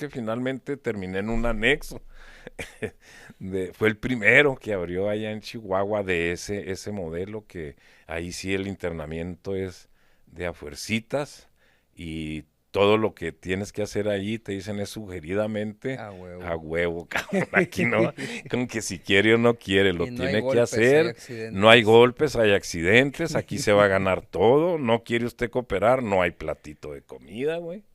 que finalmente terminé en un anexo. Fue el primero que abrió allá en Chihuahua de ese modelo, que ahí sí el internamiento es de a fuercitas y todo lo que tienes que hacer ahí, te dicen, es sugeridamente A a huevo. huevo, cabrón. Aquí no, como que si quiere o no quiere, lo Y no hay tiene que golpes, hay hacer. No hay accidentes. golpes, hay accidentes, aquí se va a ganar todo. No quiere usted cooperar, no hay platito de comida, güey.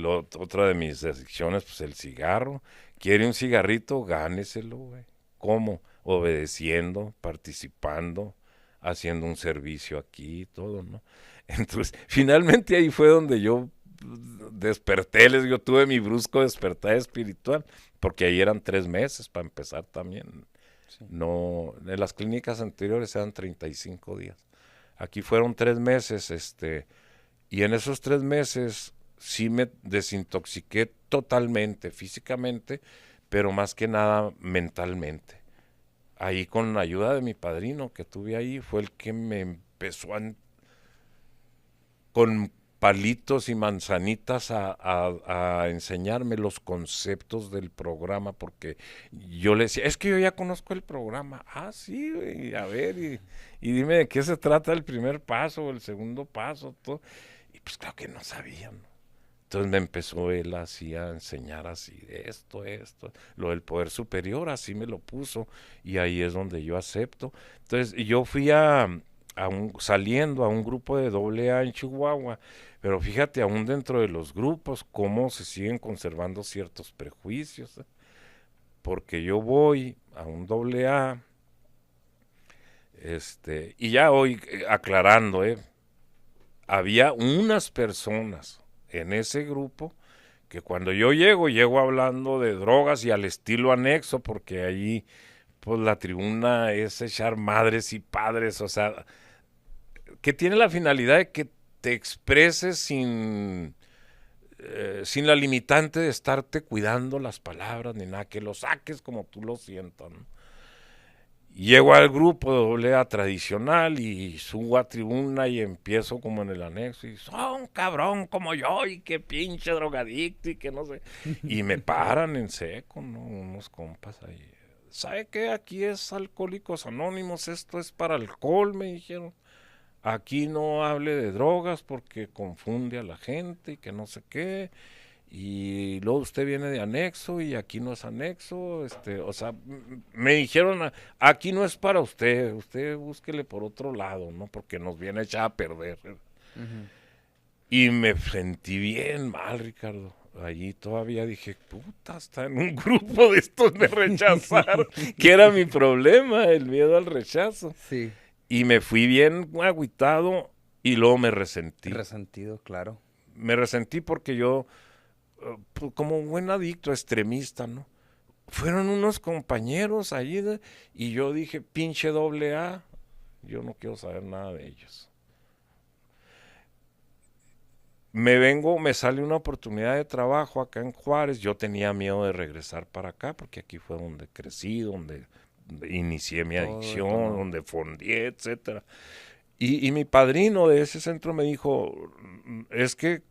Otra de mis adicciones, pues el cigarro. ¿Quiere un cigarrito? Gáneselo, güey. ¿Cómo? Obedeciendo, participando, haciendo un servicio aquí, todo, ¿no? Entonces, finalmente ahí fue donde yo desperté, yo tuve mi brusco despertar espiritual, porque ahí eran 3 meses para empezar también. Sí. No, en las clínicas anteriores eran 35 días. Aquí fueron 3 meses, y en esos 3 meses sí me desintoxiqué totalmente, físicamente, pero más que nada mentalmente. Ahí con la ayuda de mi padrino que tuve ahí fue el que me empezó con palitos y manzanitas a enseñarme los conceptos del programa, porque yo le decía, es que yo ya conozco el programa. Ah, sí, güey, a ver, y dime de qué se trata el primer paso, el segundo paso, todo. Y pues claro que no sabían. Entonces me empezó él así a enseñar así, esto, lo del poder superior, así me lo puso, y ahí es donde yo acepto. Entonces yo fui saliendo a un grupo de doble A en Chihuahua, pero fíjate, aún dentro de los grupos, cómo se siguen conservando ciertos prejuicios, ¿eh? Porque yo voy a un doble A, y ya hoy aclarando, había unas personas en ese grupo que cuando yo llego hablando de drogas y al estilo anexo, porque allí pues la tribuna es echar madres y padres, o sea, que tiene la finalidad de que te expreses sin la limitante de estarte cuidando las palabras ni nada, que lo saques como tú lo sientas, ¿no? Llego al grupo de doble A tradicional y subo a tribuna y empiezo como en el anexo y son cabrón como yo y qué pinche drogadicto y que no sé. Y me paran en seco, ¿no? Unos compas ahí. ¿Sabe qué? Aquí es Alcohólicos Anónimos, esto es para alcohol, me dijeron. Aquí no hable de drogas porque confunde a la gente y que no sé qué, y luego usted viene de anexo y aquí no es anexo, o sea, me dijeron, aquí no es para usted, usted búsquele por otro lado, ¿no? Porque nos viene a echar a perder. Ujú. Y me sentí bien mal, Ricardo. Allí todavía dije, puta, está en un grupo de estos me rechazaron, que era mi problema, el miedo al rechazo. Sí, Y me fui bien agüitado y luego me resentí. resentido, claro. Me resentí porque yo, pues, como un buen adicto extremista, ¿no? Fueron unos compañeros ahí y yo dije, pinche doble A, yo no quiero saber nada de ellos. Me sale una oportunidad de trabajo acá en Juárez, yo tenía miedo de regresar para acá porque aquí fue donde crecí, donde inicié mi Todo adicción, detonó. donde fondié, etcétera. Y mi padrino de ese centro me dijo, es que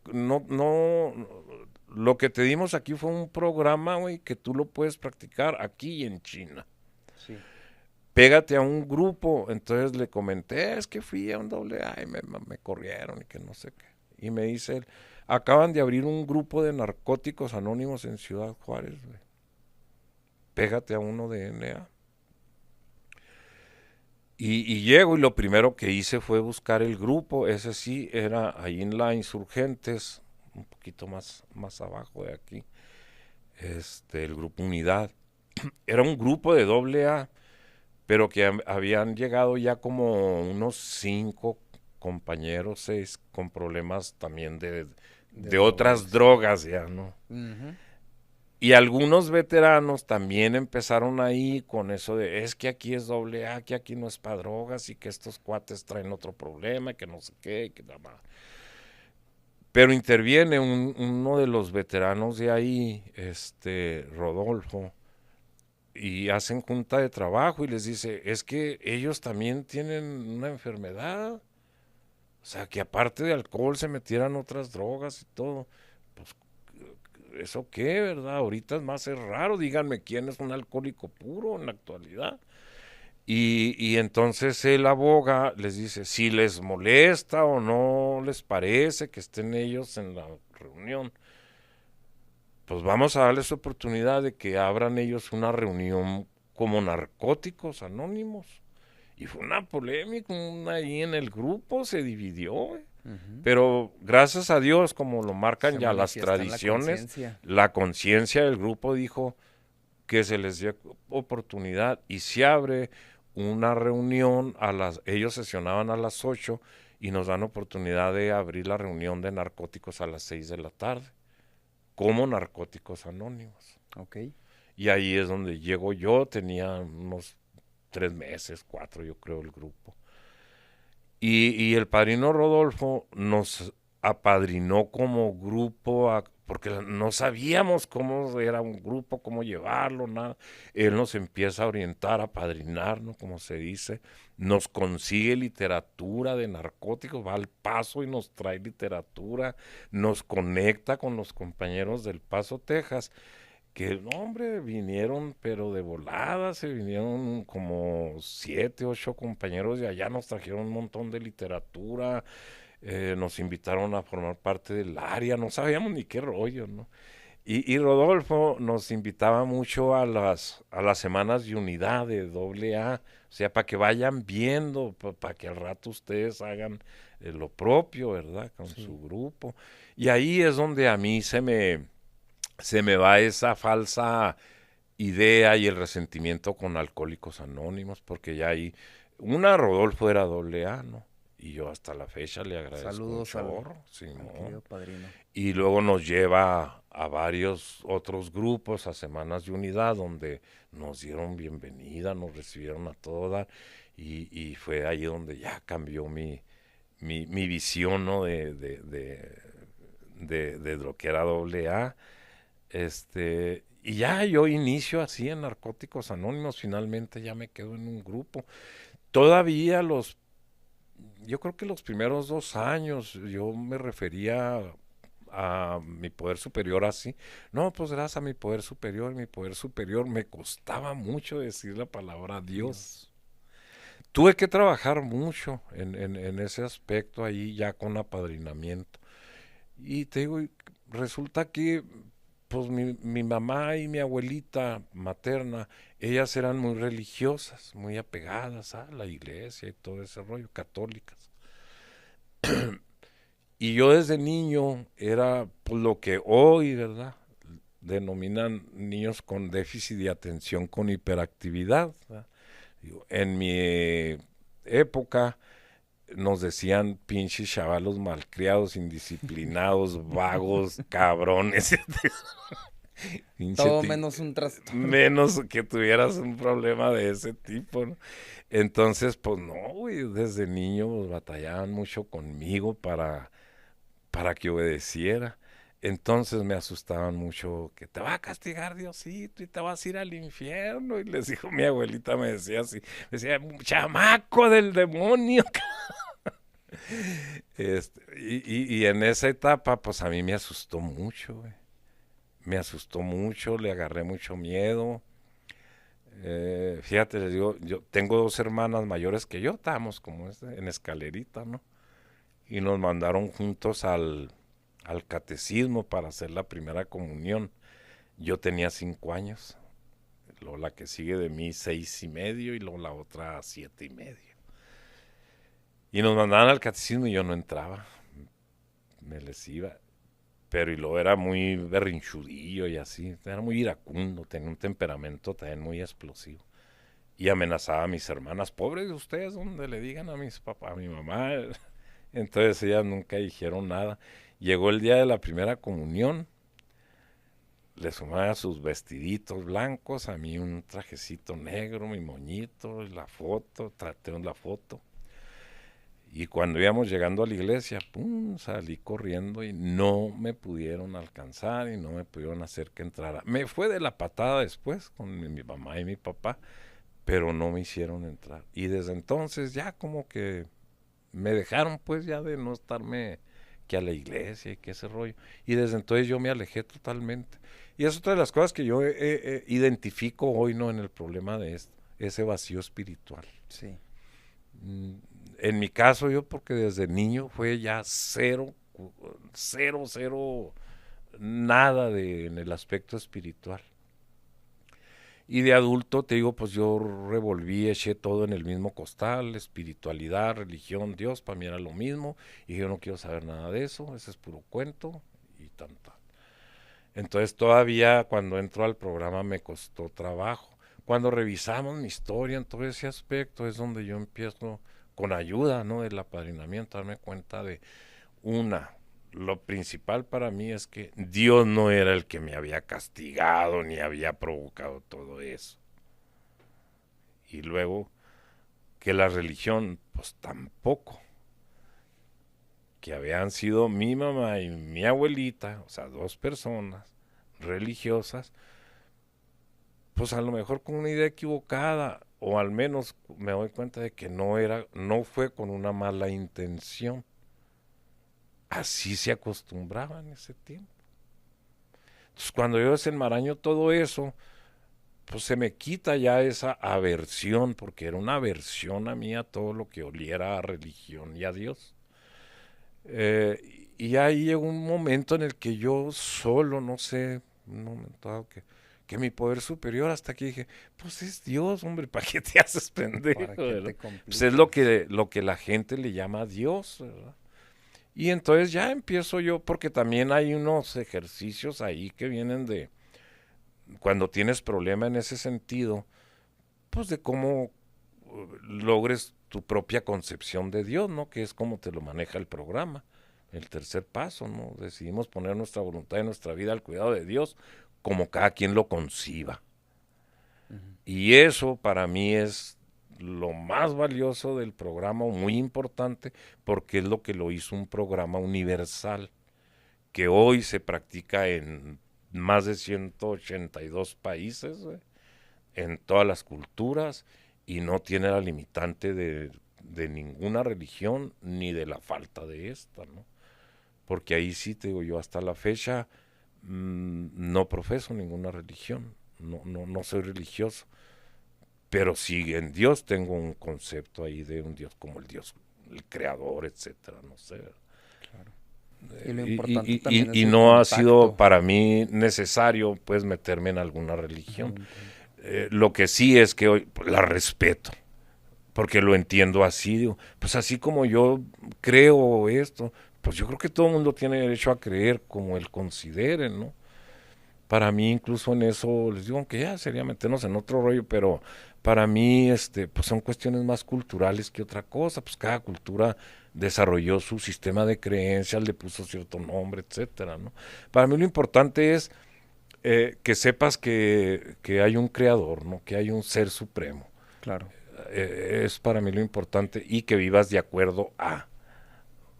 lo que te dimos aquí fue un programa, güey, que tú lo puedes practicar aquí y en China. Sí. Pégate a un grupo. Entonces le comenté, es que fui a un doble A y me corrieron y que no sé qué. Y me dice él, acaban de abrir un grupo de narcóticos anónimos en Ciudad Juárez, güey. Pégate a uno de NA. Y llego y lo primero que hice fue buscar el grupo. Ese sí era ahí en la Insurgentes, un poquito más abajo de aquí. El grupo Unidad. Era un grupo de doble A, pero que habían llegado ya como unos 5 compañeros, 6, con problemas también De de otras drogadicción. drogas ya, ¿no? Ujú. Y algunos veteranos también empezaron ahí con eso de, es que aquí es doble A, que aquí no es para drogas y que estos cuates traen otro problema, que no sé qué, que nada más. Pero interviene uno de los veteranos de ahí, Rodolfo, y hacen junta de trabajo y les dice, es que ellos también tienen una enfermedad, o sea, que aparte de alcohol se metieran otras drogas y todo. Pues ¿eso qué, verdad? Ahorita es raro, díganme quién es un alcohólico puro en la actualidad. Y entonces él aboga, les dice, si les molesta o no les parece que estén ellos en la reunión, pues vamos a darles oportunidad de que abran ellos una reunión como Narcóticos Anónimos. Y fue una polémica, ahí en el grupo se dividió, Ujú. pero gracias a Dios, como lo marcan Se ya las manifiesta en la tradiciones, conciencia. la conciencia del grupo dijo que se les dio oportunidad y se abre una reunión, ellos sesionaban a las 8 y nos dan oportunidad de abrir la reunión de narcóticos a las 6 de la tarde, como Narcóticos Anónimos. Ok. Y ahí es donde llego yo, tenía unos 3 meses, 4 yo creo el grupo. Y el padrino Rodolfo nos apadrinó como grupo, porque no sabíamos cómo era un grupo, cómo llevarlo, nada. Él nos empieza a orientar, a padrinarnos, como se dice. Nos consigue literatura de narcóticos, va al Paso y nos trae literatura, nos conecta con los compañeros del Paso, Texas, que no, hombre, vinieron, pero de volada, se vinieron como 7, 8 compañeros de allá, nos trajeron un montón de literatura, nos invitaron a formar parte del área, no sabíamos ni qué rollo, ¿no? Y Rodolfo nos invitaba mucho a las semanas de unidad de AA, o sea, para que vayan viendo, para que al rato ustedes hagan lo propio, ¿verdad? Con Sí. su grupo. Y ahí es donde a mí se me va esa falsa idea y el resentimiento con Alcohólicos Anónimos, porque ya ahí, Rodolfo era AA, ¿no? Y yo hasta la fecha le agradezco un Saludos chorro, al querido Simón. padrino. Y luego nos lleva a varios otros grupos, a Semanas de Unidad, donde nos dieron bienvenida, nos recibieron a todo dar, y fue ahí donde ya cambió mi visión, ¿no? De lo que era AA. Y ya yo inicio así en Narcóticos Anónimos, finalmente ya me quedo en un grupo. Todavía yo creo que los primeros 2 años yo me refería a mi poder superior así. No, pues gracias a mi poder superior, me costaba mucho decir la palabra Dios. Dios. Tuve que trabajar mucho en ese aspecto ahí ya con apadrinamiento. Y te digo, resulta que pues mi mamá y mi abuelita materna, ellas eran muy religiosas, muy apegadas a la iglesia y todo ese rollo, católicas. Y yo desde niño era pues, lo que hoy, ¿verdad? Denominan niños con déficit de atención con hiperactividad, ¿verdad? En mi época nos decían pinches chavalos malcriados, indisciplinados, vagos, cabrones. Pinche Todo menos un trastorno. menos que tuvieras un problema de ese tipo, ¿no? Entonces, pues no, güey, desde niño pues, batallaban mucho conmigo para que obedeciera. Entonces me asustaban mucho que te va a castigar Diosito y te vas a ir al infierno. Y les dijo mi abuelita, me decía así, me decía, chamaco del demonio. Y en esa etapa, pues a mí me asustó mucho, güey. Me asustó mucho, le agarré mucho miedo. Fíjate, les digo, yo tengo 2 hermanas mayores que yo, estábamos como en escalerita, ¿no? Y nos mandaron juntos al catecismo para hacer la primera comunión. Yo tenía 5 años, luego la que sigue de mí 6 y medio y luego la otra 7 y medio. Y nos mandaban al catecismo y yo no entraba, me les iba. Pero y luego era muy berrinchudillo y así, era muy iracundo, tenía un temperamento también muy explosivo. Y amenazaba a mis hermanas, pobres de ustedes, donde le digan a mis papás, a mi mamá. Entonces ellas nunca dijeron nada. Llegó el día de la primera comunión, le sumaba sus vestiditos blancos, a mí un trajecito negro, mi moñito, la foto, traté la foto. Y cuando íbamos llegando a la iglesia, pum, salí corriendo y no me pudieron alcanzar y no me pudieron hacer que entrara. Me fue de la patada después con mi mamá y mi papá, pero no me hicieron entrar. Y desde entonces ya como que me dejaron pues ya de no estarme que a la iglesia y que ese rollo. Y desde entonces yo me alejé totalmente. Y es otra de las cosas que yo identifico hoy, ¿no? En el problema de esto, ese vacío espiritual. Sí. En mi caso, yo porque desde niño fue ya cero, cero, nada en el aspecto espiritual. Y de adulto, te digo, pues yo revolví, eché todo en el mismo costal, espiritualidad, religión, Dios, para mí era lo mismo, y yo no quiero saber nada de eso, ese es puro cuento, y tanta. Entonces todavía cuando entro al programa me costó trabajo. Cuando revisamos mi historia en todo ese aspecto es donde yo empiezo, con ayuda, ¿no?, del apadrinamiento, a darme cuenta de lo principal para mí es que Dios no era el que me había castigado ni había provocado todo eso. Y luego que la religión, pues tampoco. Que habían sido mi mamá y mi abuelita, o sea, dos personas religiosas, pues a lo mejor con una idea equivocada, o al menos me doy cuenta de que no fue con una mala intención. Así se acostumbraba en ese tiempo. Entonces, cuando yo desenmaraño todo eso, pues se me quita ya esa aversión, porque era una aversión a mí a todo lo que oliera a religión y a Dios. Y ahí llegó un momento en el que yo solo, no sé, un momento dado que mi poder superior, hasta que dije, pues es Dios, hombre, ¿para qué te haces pendejo? ¿Para qué te complicas? Pues es lo que la gente le llama Dios, ¿verdad? Y entonces ya empiezo yo, porque también hay unos ejercicios ahí que vienen de, cuando tienes problema en ese sentido, pues de cómo logres tu propia concepción de Dios, ¿no? Que es como te lo maneja el programa. El tercer paso, ¿no? Decidimos poner nuestra voluntad y nuestra vida al cuidado de Dios, como cada quien lo conciba. Y eso para mí es lo más valioso del programa, muy importante, porque es lo que lo hizo un programa universal, que hoy se practica en más de 182 países, en todas las culturas, y no tiene la limitante de ninguna religión ni de la falta de esta, ¿no? Porque ahí sí, te digo yo, hasta la fecha no profeso ninguna religión, no soy religioso, pero sí en Dios tengo un concepto ahí de un Dios como el Dios, el creador, etcétera, no sé. Claro. Y lo importante también es y el no contacto. ha sido para mí necesario pues meterme en alguna religión. Lo que sí es que hoy pues, la respeto, porque lo entiendo así, digo, pues así como yo creo esto, pues yo creo que todo el mundo tiene derecho a creer como él considere, ¿no? Para mí incluso en eso, les digo, aunque ya sería meternos en otro rollo, pero para mí pues son cuestiones más culturales que otra cosa, pues cada cultura desarrolló su sistema de creencias, le puso cierto nombre, etcétera, ¿no? Para mí lo importante es que sepas que hay un creador, ¿no? Que hay un ser supremo. Claro. Es para mí lo importante, y que vivas de acuerdo a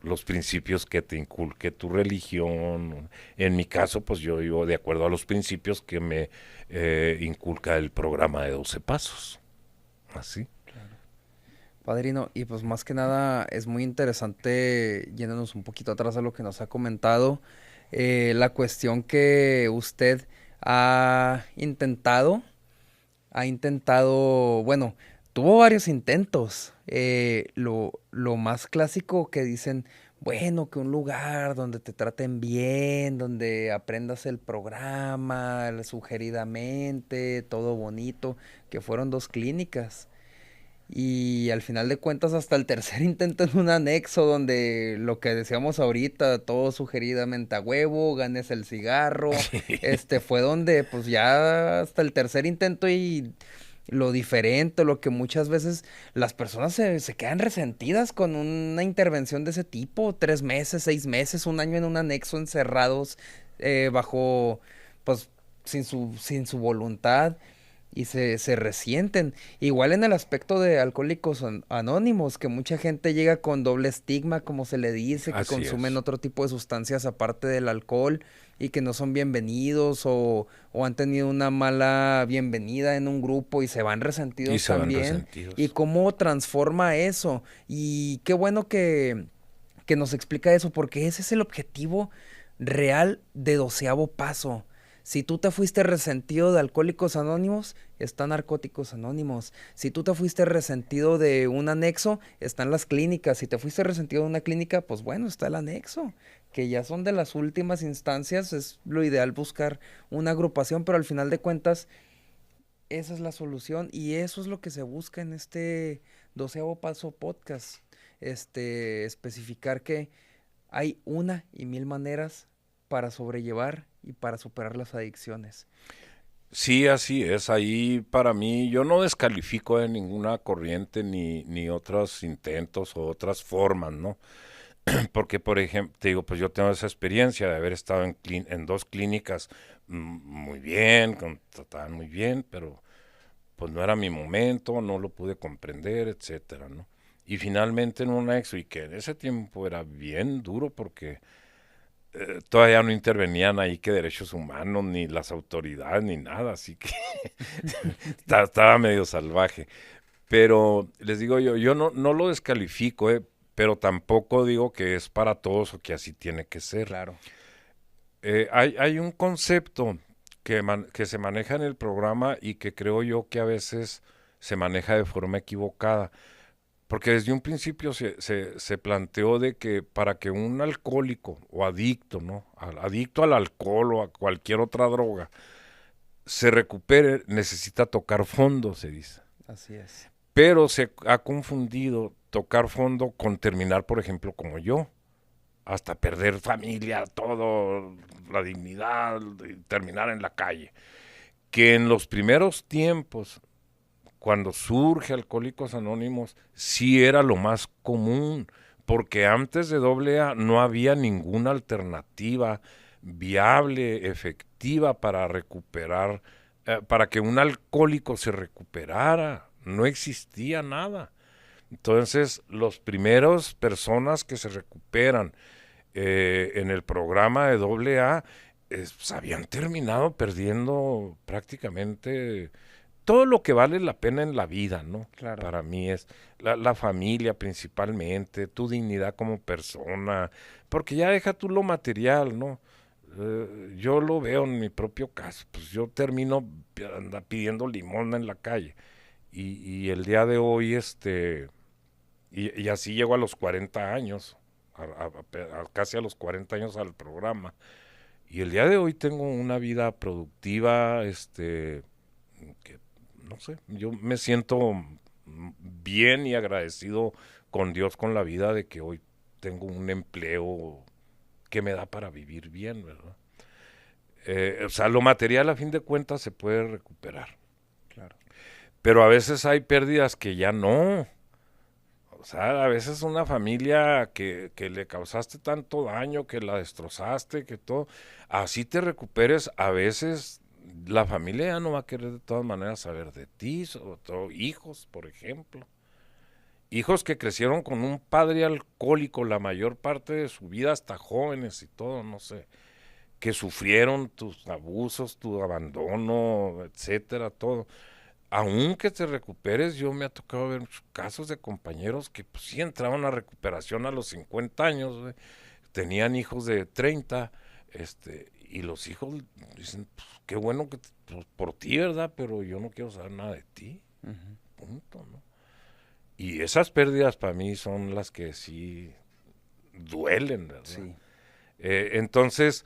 los principios que te inculque tu religión. En mi caso, pues yo vivo de acuerdo a los principios que me inculca el programa de 12 pasos. Así. Claro. Padrino, y pues más que nada es muy interesante, yéndonos un poquito atrás a lo que nos ha comentado, la cuestión que usted ha intentado, bueno, tuvo varios intentos. Lo más clásico que dicen, bueno, que un lugar donde te traten bien, donde aprendas el programa, sugeridamente, todo bonito, que fueron 2 clínicas. Y al final de cuentas, hasta el tercer intento en un anexo donde lo que decíamos ahorita, todo sugeridamente a huevo, ganes el cigarro, fue donde pues ya hasta el tercer intento y lo diferente, lo que muchas veces las personas se quedan resentidas con una intervención de ese tipo, 3 meses, 6 meses, un año en un anexo encerrados bajo, pues sin su voluntad. Y se resienten. Igual en el aspecto de Alcohólicos Anónimos, que mucha gente llega con doble estigma, como se le dice, que Así consumen es. otro tipo de sustancias aparte del alcohol y que no son bienvenidos o han tenido una mala bienvenida en un grupo y se van resentidos Y se van también. Y resentidos. cómo transforma eso. Y qué bueno que que nos explica eso, porque ese es el objetivo real de 12º Paso. Si tú te fuiste resentido de Alcohólicos Anónimos, está Narcóticos Anónimos. Si tú te fuiste resentido de un anexo, están las clínicas. Si te fuiste resentido de una clínica, pues bueno, está el anexo, que ya son de las últimas instancias. Es lo ideal buscar una agrupación, pero al final de cuentas, esa es la solución y eso es lo que se busca en este 12º Paso podcast. Especificar que hay una y mil maneras para sobrellevar y para superar las adicciones. Sí, así es. Ahí para mí yo no descalifico de ninguna corriente ni otros intentos o otras formas, ¿no? Porque, por ejemplo, te digo, pues yo tengo esa experiencia de haber estado en dos clínicas muy bien, trataban muy bien, pero pues no era mi momento, no lo pude comprender, etcétera, ¿no? Y finalmente en un exo, y que en ese tiempo era bien duro porque todavía no intervenían ahí que derechos humanos, ni las autoridades, ni nada, así que estaba medio salvaje. Pero les digo yo no lo descalifico, pero tampoco digo que es para todos o que así tiene que ser. Claro. Hay un concepto que se maneja en el programa y que creo yo que a veces se maneja de forma equivocada. Porque desde un principio se planteó de que para que un alcohólico o adicto, ¿no? Adicto al alcohol o a cualquier otra droga, se recupere, necesita tocar fondo, se dice. Así es. Pero se ha confundido tocar fondo con terminar, por ejemplo, como yo. Hasta perder familia, todo, la dignidad, y terminar en la calle. Que en los primeros tiempos, cuando surge Alcohólicos Anónimos, sí era lo más común, porque antes de AA no había ninguna alternativa viable, efectiva para recuperar, para que un alcohólico se recuperara. No existía nada. Entonces, los primeros personas que se recuperan en el programa de AA pues, habían terminado perdiendo prácticamente todo lo que vale la pena en la vida, ¿no? Claro. Para mí es la familia principalmente, tu dignidad como persona, porque ya deja tú lo material, ¿no? Yo lo veo en mi propio caso, pues yo termino pidiendo limosna en la calle y el día de hoy, y así llego a los 40 años, casi a los 40 años al programa, y el día de hoy tengo una vida productiva, que no sé, yo me siento bien y agradecido con Dios, con la vida, de que hoy tengo un empleo que me da para vivir bien, ¿verdad? O sea, lo material a fin de cuentas se puede recuperar. Claro. Pero a veces hay pérdidas que ya no. O sea, a veces una familia que le causaste tanto daño, que la destrozaste, que todo, así te recuperes, a veces la familia ya no va a querer de todas maneras saber de ti, sobre todo hijos, por ejemplo. Hijos que crecieron con un padre alcohólico la mayor parte de su vida, hasta jóvenes y todo, no sé, que sufrieron tus abusos, tu abandono, etcétera, todo. Aunque te recuperes, yo me ha tocado ver muchos casos de compañeros que pues, sí entraban a recuperación a los 50 años, güey. Tenían hijos de 30, y los hijos dicen, pues, qué bueno que pues, por ti, ¿verdad? Pero yo no quiero saber nada de ti, punto, ¿no? Y esas pérdidas para mí son las que sí duelen, ¿verdad? Sí. Entonces,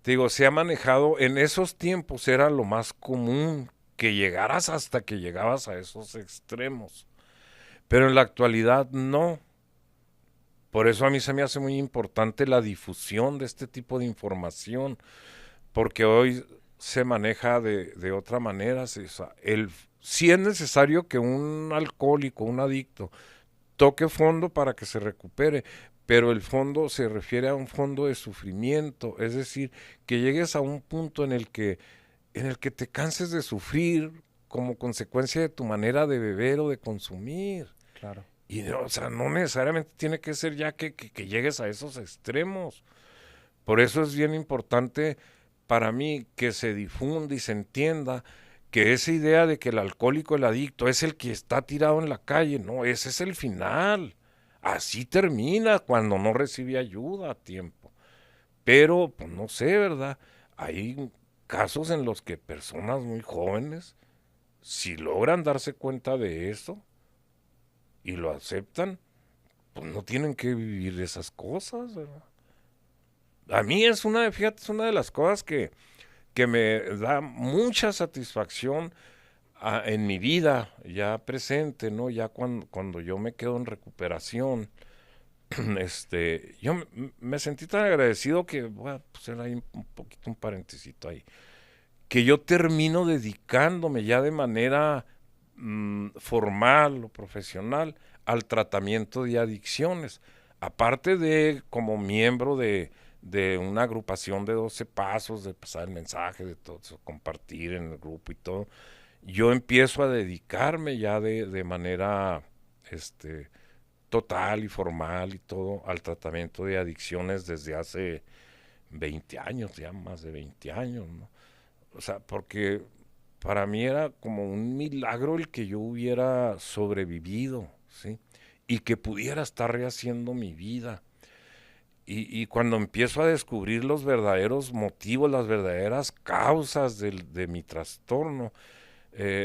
te digo, se ha manejado, en esos tiempos era lo más común que llegaras hasta que llegabas a esos extremos. Pero en la actualidad no. Por eso a mí se me hace muy importante la difusión de este tipo de información, porque hoy se maneja de otra manera. Sí es necesario que un alcohólico, un adicto, toque fondo para que se recupere, pero el fondo se refiere a un fondo de sufrimiento, es decir, que llegues a un punto en el que te canses de sufrir como consecuencia de tu manera de beber o de consumir. Claro. Y o sea, no necesariamente tiene que ser ya que llegues a esos extremos. Por eso es bien importante para mí que se difunda y se entienda que esa idea de que el alcohólico, el adicto, es el que está tirado en la calle, no, ese es el final. Así termina cuando no recibe ayuda a tiempo. Pero, pues no sé, ¿verdad? Hay casos en los que personas muy jóvenes, si logran darse cuenta de eso y lo aceptan, pues no tienen que vivir esas cosas, ¿verdad? A mí es fíjate, es una de las cosas que me da mucha satisfacción en mi vida ya presente, ¿no? Ya cuando yo me quedo en recuperación, yo me sentí tan agradecido que voy a hacer ahí un poquito un paréntesito ahí, que yo termino dedicándome ya de manera formal o profesional al tratamiento de adicciones. Aparte de como miembro de una agrupación de 12 pasos, de pasar el mensaje, de todo eso, compartir en el grupo y todo, yo empiezo a dedicarme ya de manera este, total y formal y todo al tratamiento de adicciones desde hace 20 años, ya más de 20 años, ¿no? O sea, porque para mí era como un milagro el que yo hubiera sobrevivido, ¿sí? Y que pudiera estar rehaciendo mi vida. Y cuando empiezo a descubrir los verdaderos motivos, las verdaderas causas de mi trastorno,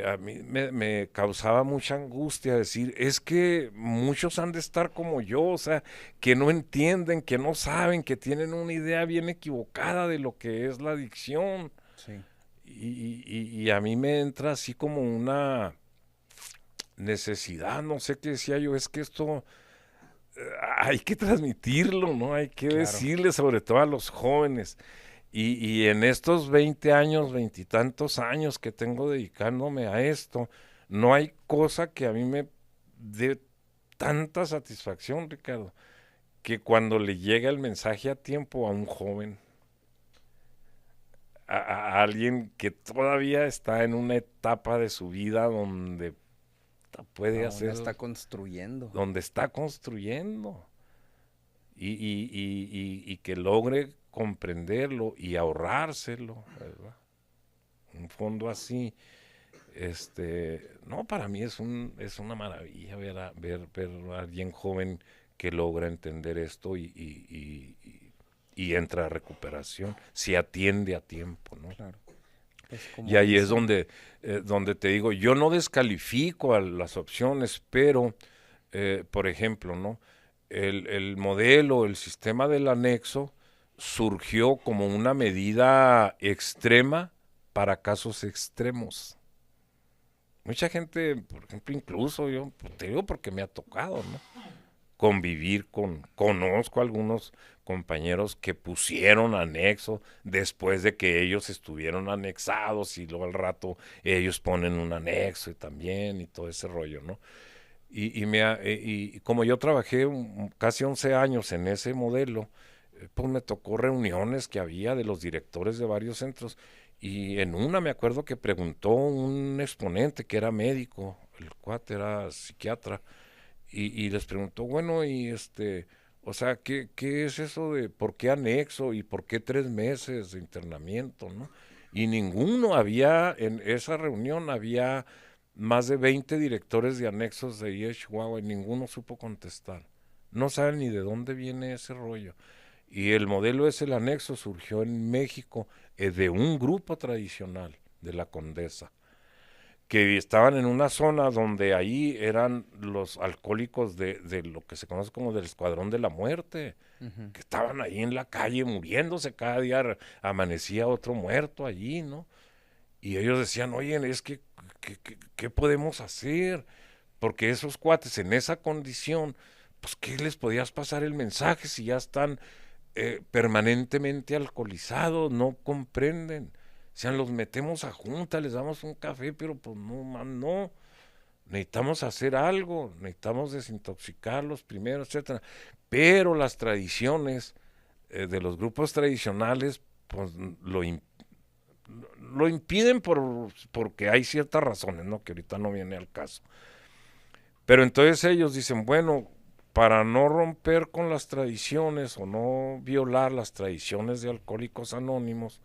a mí me causaba mucha angustia decir, es que muchos han de estar como yo, o sea, que no entienden, que no saben, que tienen una idea bien equivocada de lo que es la adicción. Sí, Y a mí me entra así como una necesidad, no sé qué decía yo, es que esto hay que transmitirlo, ¿no? Hay que claro. decirle sobre todo a los jóvenes. Y en estos 20 años, veintitantos años que tengo dedicándome a esto, no hay cosa que a mí me dé tanta satisfacción, Ricardo, que cuando le llega el mensaje a tiempo a un joven, a alguien que todavía está en una etapa de su vida donde puede Aún hacer, está construyendo. donde está construyendo y que logre comprenderlo y ahorrárselo, ¿verdad? Un fondo así, no, para mí es una maravilla ver a alguien joven que logra entender esto y entra a recuperación, si atiende a tiempo, ¿no? Claro. Pues Y como ahí es dicen, donde te digo, yo no descalifico a las opciones, pero, por ejemplo, ¿no? El modelo, el sistema del anexo surgió como una medida extrema para casos extremos. Mucha gente, por ejemplo, incluso yo, pues, te digo porque me ha tocado, ¿no? Convivir conozco algunos compañeros que pusieron anexo después de que ellos estuvieron anexados y luego al rato ellos ponen un anexo y también y todo ese rollo, ¿no? Y como yo trabajé casi 11 años en ese modelo, pues me tocó reuniones que había de los directores de varios centros y en una me acuerdo que preguntó un exponente que era médico, el cuate era psiquiatra, y les preguntó, bueno, o sea, ¿qué es eso de por qué anexo y por qué 3 meses de internamiento, ¿no? Y ninguno había, en esa reunión había más de 20 directores de anexos de IE Chihuahua y ninguno supo contestar. No saben ni de dónde viene ese rollo. Y el modelo es el anexo, surgió en México de un grupo tradicional de la Condesa que estaban en una zona donde ahí eran los alcohólicos de lo que se conoce como del Escuadrón de la Muerte, ujú, que estaban ahí en la calle muriéndose, cada día amanecía otro muerto allí, ¿no? Y ellos decían, oye, es que, ¿qué podemos hacer? Porque esos cuates en esa condición, pues, ¿qué les podías pasar el mensaje si ya están permanentemente alcoholizados? No comprenden. O sea, los metemos a junta, les damos un café, pero pues no, man, no. Necesitamos hacer algo, necesitamos desintoxicarlos primero, etcétera. Pero las tradiciones de los grupos tradicionales, pues lo impiden porque hay ciertas razones, ¿no? Que ahorita no viene al caso. Pero entonces ellos dicen, bueno, para no romper con las tradiciones o no violar las tradiciones de Alcohólicos Anónimos,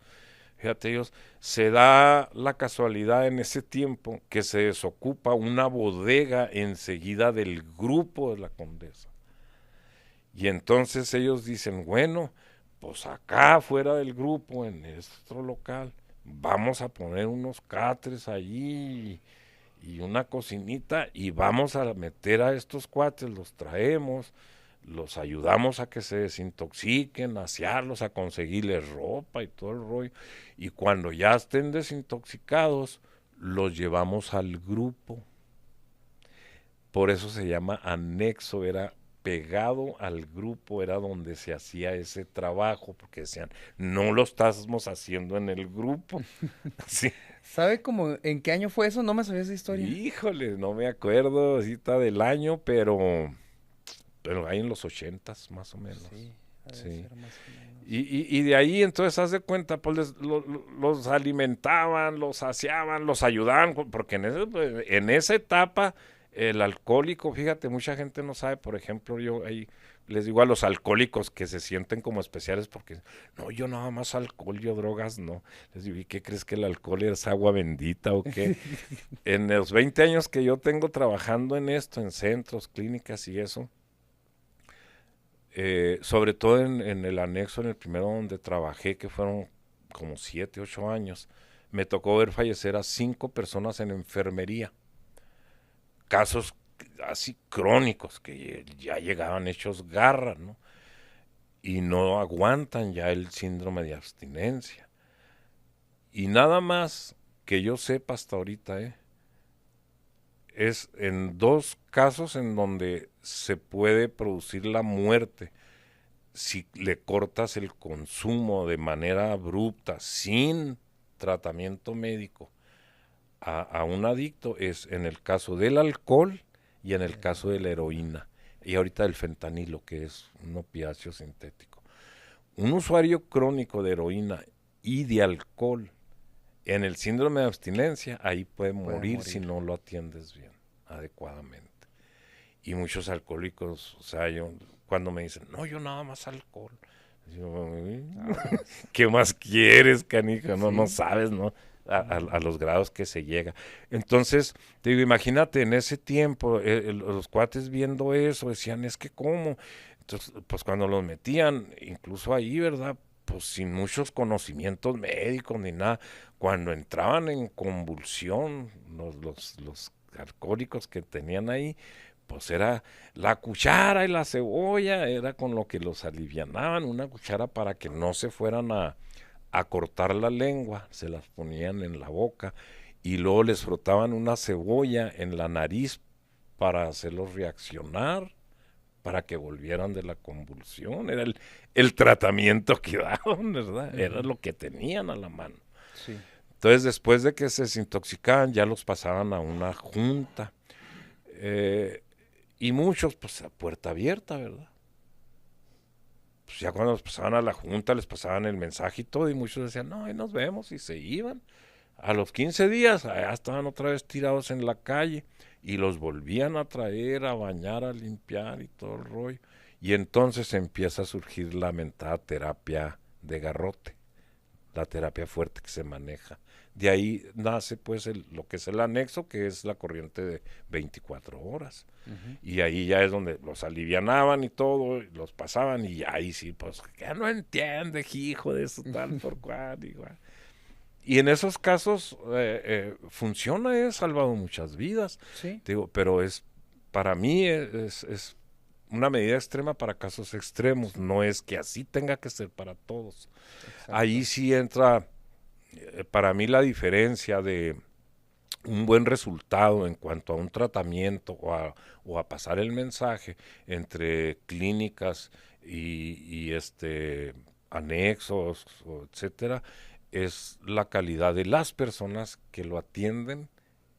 fíjate ellos, se da la casualidad en ese tiempo que se desocupa una bodega enseguida del grupo de la Condesa. Y entonces ellos dicen, bueno, pues acá fuera del grupo, en nuestro local, vamos a poner unos catres allí y una cocinita y vamos a meter a estos cuates, los traemos, los ayudamos a que se desintoxiquen, a asearlos, a conseguirles ropa y todo el rollo. Y cuando ya estén desintoxicados, los llevamos al grupo. Por eso se llama anexo, era pegado al grupo, era donde se hacía ese trabajo, porque decían, no lo estamos haciendo en el grupo. Sí. ¿Sabe cómo en qué año fue eso? No me sabía esa historia. Híjole, no me acuerdo ahorita del año, pero ahí en los 80s más o menos. Sí, ha de Sí. ser más o menos. Y de ahí entonces haz de cuenta, pues los alimentaban, los saciaban, los ayudaban, porque en esa etapa el alcohólico, fíjate, mucha gente no sabe, por ejemplo, yo ahí les digo a los alcohólicos que se sienten como especiales porque, no, yo nada más alcohol, yo drogas, no. Les digo, ¿y qué crees que el alcohol es agua bendita o qué? En los 20 años que yo tengo trabajando en esto, en centros, clínicas y eso, sobre todo en el anexo, en el primero donde trabajé, que fueron como 7, 8 años, me tocó ver fallecer a 5 personas en enfermería. Casos así crónicos que ya llegaban hechos garra, ¿no? Y no aguantan ya el síndrome de abstinencia. Y nada más que yo sepa hasta ahorita, es en 2 casos en donde se puede producir la muerte si le cortas el consumo de manera abrupta, sin tratamiento médico, a un adicto, es en el caso del alcohol y en el caso de la heroína. Y ahorita el fentanilo, que es un opiáceo sintético. Un usuario crónico de heroína y de alcohol en el síndrome de abstinencia, ahí puede morir si no lo atiendes bien, adecuadamente. Y muchos alcohólicos, o sea, yo cuando me dicen, no, yo nada más alcohol. Yo, ¿qué más quieres, canija? No, no sabes, ¿no? A los grados que se llega. Entonces, te digo, imagínate, en ese tiempo, los cuates viendo eso, decían, es que cómo. Entonces, pues cuando los metían, incluso ahí, ¿verdad? Pues sin muchos conocimientos médicos ni nada, cuando entraban en convulsión, los alcohólicos que tenían ahí, pues era la cuchara y la cebolla, era con lo que los alivianaban, una cuchara para que no se fueran a cortar la lengua, se las ponían en la boca y luego les frotaban una cebolla en la nariz para hacerlos reaccionar, para que volvieran de la convulsión, era el tratamiento que daban, ¿verdad? Era lo que tenían a la mano. Sí. Entonces, después de que se desintoxicaban, ya los pasaban a una junta. Y muchos, pues a puerta abierta, ¿verdad? Pues ya cuando los pasaban a la junta, les pasaban el mensaje y todo, y muchos decían, no, ahí nos vemos, y se iban. A los 15 días, allá estaban otra vez tirados en la calle, y los volvían a traer, a bañar, a limpiar y todo el rollo. Y entonces empieza a surgir la mentada terapia de garrote, la terapia fuerte que se maneja. De ahí nace pues lo que es el anexo, que es la corriente de 24 horas. Y ahí ya es donde los alivianaban y todo, y los pasaban y ahí sí, pues, ya no entiende, hijo de eso tal por cual, igual. Y en esos casos funciona, he salvado muchas vidas, Sí, digo, pero para mí es una medida extrema para casos extremos, no es que así tenga que ser para todos. exacto. Ahí sí entra para mí la diferencia de un buen resultado en cuanto a un tratamiento o a pasar el mensaje entre clínicas y anexos, etcétera, es la calidad de las personas que lo atienden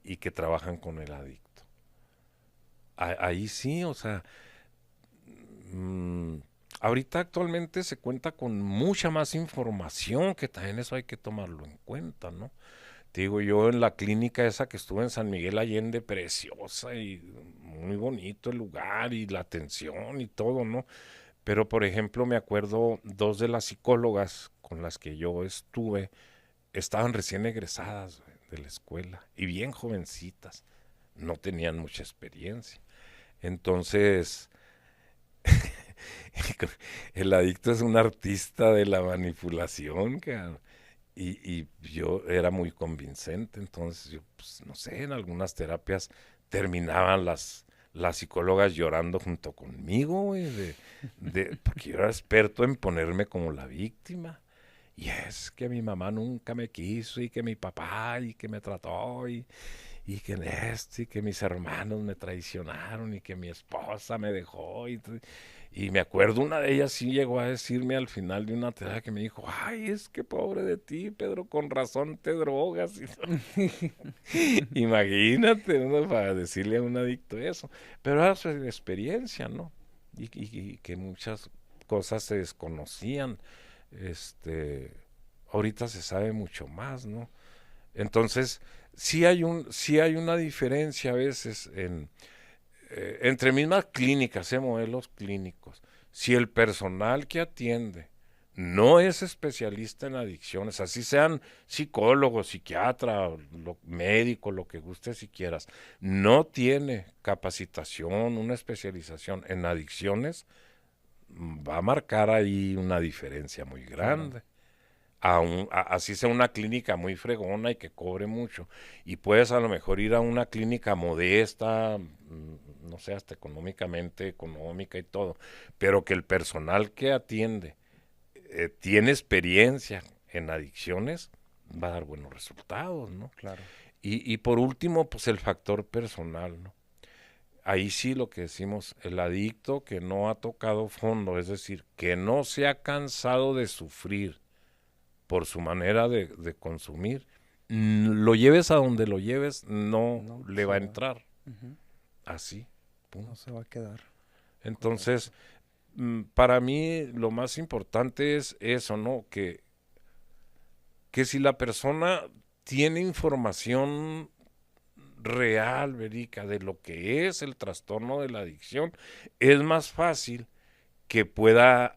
y que trabajan con el adicto. Ahí sí, o sea, mm, ahorita actualmente se cuenta con mucha más información, que también eso hay que tomarlo en cuenta, ¿no? Te digo, yo en la clínica esa que estuve en San Miguel Allende, preciosa y muy bonito el lugar y la atención y todo, ¿no? Pero, por ejemplo, me acuerdo 2 de las psicólogas con las que yo estuve, estaban recién egresadas de la escuela y bien jovencitas, no tenían mucha experiencia. Entonces, El adicto es un artista de la manipulación, cabrón. Y yo era muy convincente, entonces yo, pues, no sé, en algunas terapias terminaban las psicólogas llorando junto conmigo, güey, porque yo era experto en ponerme como la víctima. Y es que mi mamá nunca me quiso y que mi papá y que me trató y que esto y que mis hermanos me traicionaron y que mi esposa me dejó. Y me acuerdo una de ellas sí llegó a decirme al final de una terapia que me dijo, ay, es que pobre de ti, Pedro, con razón te drogas. Imagínate, ¿no? Para decirle a un adicto eso. Pero era su experiencia, ¿no? Y que muchas cosas se desconocían. Este, ahorita se sabe mucho más, ¿no? Entonces, sí hay una diferencia a veces entre mismas clínicas, modelos clínicos. Si el personal que atiende no es especialista en adicciones, así sean psicólogos, psiquiatra, médico, lo que guste si quieras, no tiene capacitación, una especialización en adicciones, va a marcar ahí una diferencia muy Claro. grande. Así sea una clínica muy fregona y que cobre mucho. Y puedes a lo mejor ir a una clínica modesta, no sé, hasta económicamente, económica y todo, pero que el personal que atiende tiene experiencia en adicciones, va a dar buenos resultados, ¿no? Claro. Y por último, pues el factor personal, ¿no? Ahí sí lo que decimos, el adicto que no ha tocado fondo, es decir, que no se ha cansado de sufrir por su manera de consumir, lo lleves a donde lo lleves, no No le se va a va. entrar. Ujú. Así, No punto. se va a quedar. Entonces, Correcto. para mí lo más importante es eso, ¿no? Que si la persona tiene información real, verica, de lo que es el trastorno de la adicción, es más fácil que pueda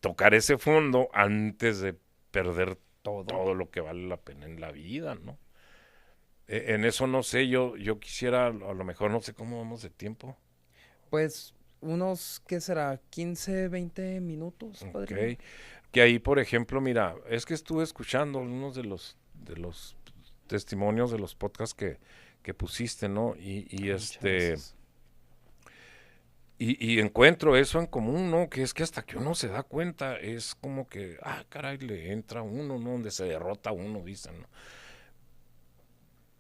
tocar ese fondo antes de perder Todo. todo lo que vale la pena en la vida, ¿no? En eso no sé, yo quisiera, a lo mejor no sé cómo vamos de tiempo. Pues unos, ¿qué será? 15, 20 minutos, padrino. Ok. Que ahí, por ejemplo, mira, es que estuve escuchando algunos de los testimonios de los podcasts que pusiste, ¿no? Muchas gracias. Y encuentro eso en común, ¿no? Que es que hasta que uno se da cuenta, es como que, ah, caray, le entra a uno, ¿no? Donde se derrota a uno, dicen, ¿no?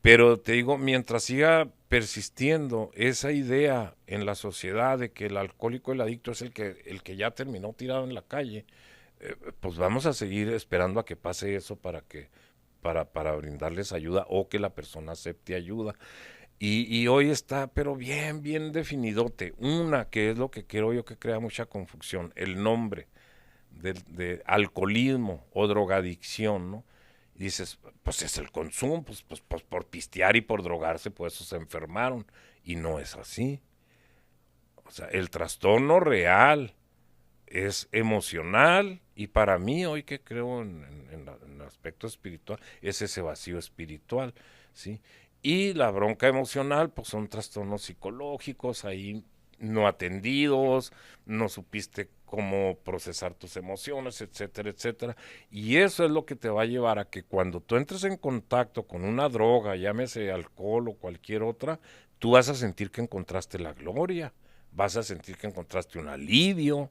Pero te digo, mientras siga persistiendo esa idea en la sociedad de que el alcohólico, el adicto es el que ya terminó tirado en la calle, pues vamos a seguir esperando a que pase eso para brindarles ayuda o que la persona acepte ayuda. Y hoy está, pero bien, bien definidote. Una, que es lo que quiero yo que crea mucha confusión, el nombre de alcoholismo o drogadicción, ¿no? Y dices, pues es el consumo, pues por pistear y por drogarse, pues eso se enfermaron. Y no es así. O sea, el trastorno real es emocional y para mí, hoy que creo en el aspecto espiritual, es ese vacío espiritual, ¿sí? Y la bronca emocional, pues son trastornos psicológicos ahí no atendidos, no supiste cómo procesar tus emociones, etcétera, etcétera. Y eso es lo que te va a llevar a que cuando tú entres en contacto con una droga, llámese alcohol o cualquier otra, tú vas a sentir que encontraste la gloria, vas a sentir que encontraste un alivio,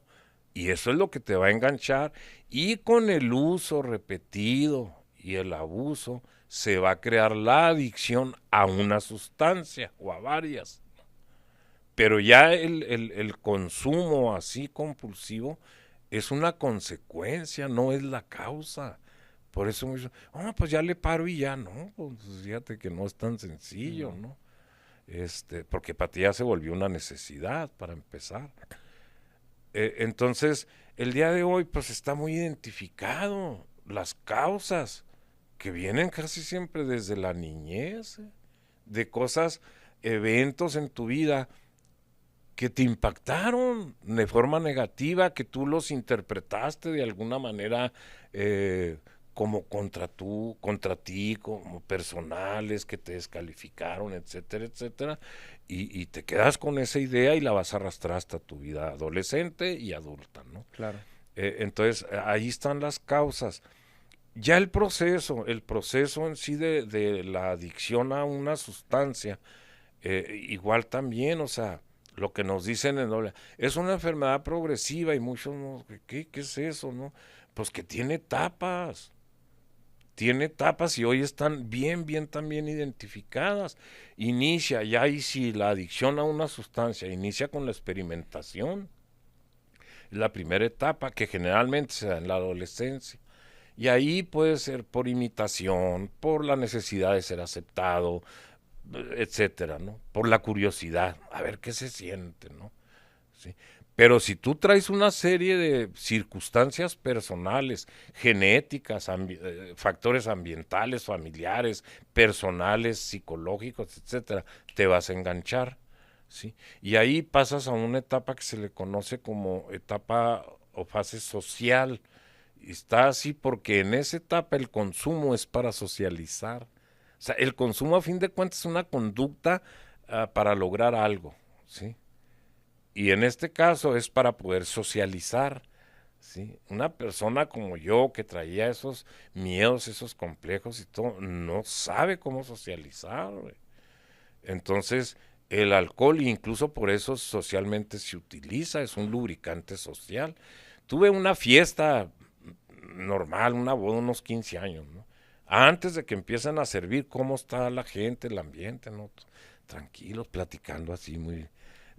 y eso es lo que te va a enganchar. Y con el uso repetido y el abuso se va a crear la adicción a una sustancia o a varias. Pero ya el consumo así compulsivo es una consecuencia, no es la causa. Por eso me dicen, pues ya le paro y ya, no, pues fíjate que no es tan sencillo, No. ¿no? Porque para ti ya se volvió una necesidad para empezar. Entonces, el día de hoy, pues está muy identificado las causas que vienen casi siempre desde la niñez, de cosas, eventos en tu vida que te impactaron de forma negativa, que tú los interpretaste de alguna manera como contra ti, como personales que te descalificaron, etcétera, etcétera, y te quedas con esa idea y la vas a arrastrar hasta tu vida adolescente y adulta, ¿no? Claro. Entonces, ahí están las causas. Ya el proceso en sí de la adicción a una sustancia, igual también, o sea, lo que nos dicen en doble, es una enfermedad progresiva y muchos, no, ¿qué es eso, no? Pues que tiene etapas y hoy están bien también identificadas. Inicia, ya ahí sí, la adicción a una sustancia inicia con la experimentación, es la primera etapa que generalmente se da en la adolescencia. Y ahí puede ser por imitación, por la necesidad de ser aceptado, etcétera, ¿no? Por la curiosidad, a ver qué se siente, ¿no? ¿Sí? Pero si tú traes una serie de circunstancias personales, genéticas, factores ambientales, familiares, personales, psicológicos, etcétera, te vas a enganchar, ¿sí? Y ahí pasas a una etapa que se le conoce como etapa o fase social. Y está así porque en esa etapa el consumo es para socializar. O sea, el consumo a fin de cuentas es una conducta para lograr algo, ¿sí? Y en este caso es para poder socializar, ¿sí? Una persona como yo que traía esos miedos, esos complejos y todo, no sabe cómo socializar, güey. Entonces, el alcohol, incluso por eso socialmente se utiliza, es un lubricante social. Tuve una fiesta normal, una boda, unos 15 años, ¿no? Antes de que empiecen a servir, ¿cómo está la gente, el ambiente, ¿no? Tranquilos, platicando así muy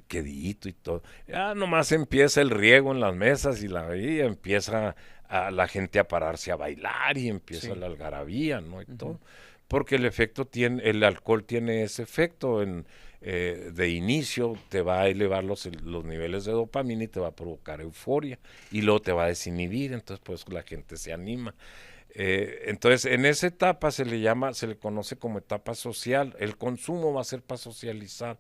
quedito y todo. Ya nomás empieza el riego en las mesas y empieza a la gente a pararse a bailar y empieza Sí. la algarabía, ¿no? Y Ujú. todo. Porque el alcohol tiene ese efecto de inicio, te va a elevar los niveles de dopamina y te va a provocar euforia y luego te va a desinhibir, entonces pues la gente se anima. Entonces en esa etapa se le conoce como etapa social, el consumo va a ser para socializar.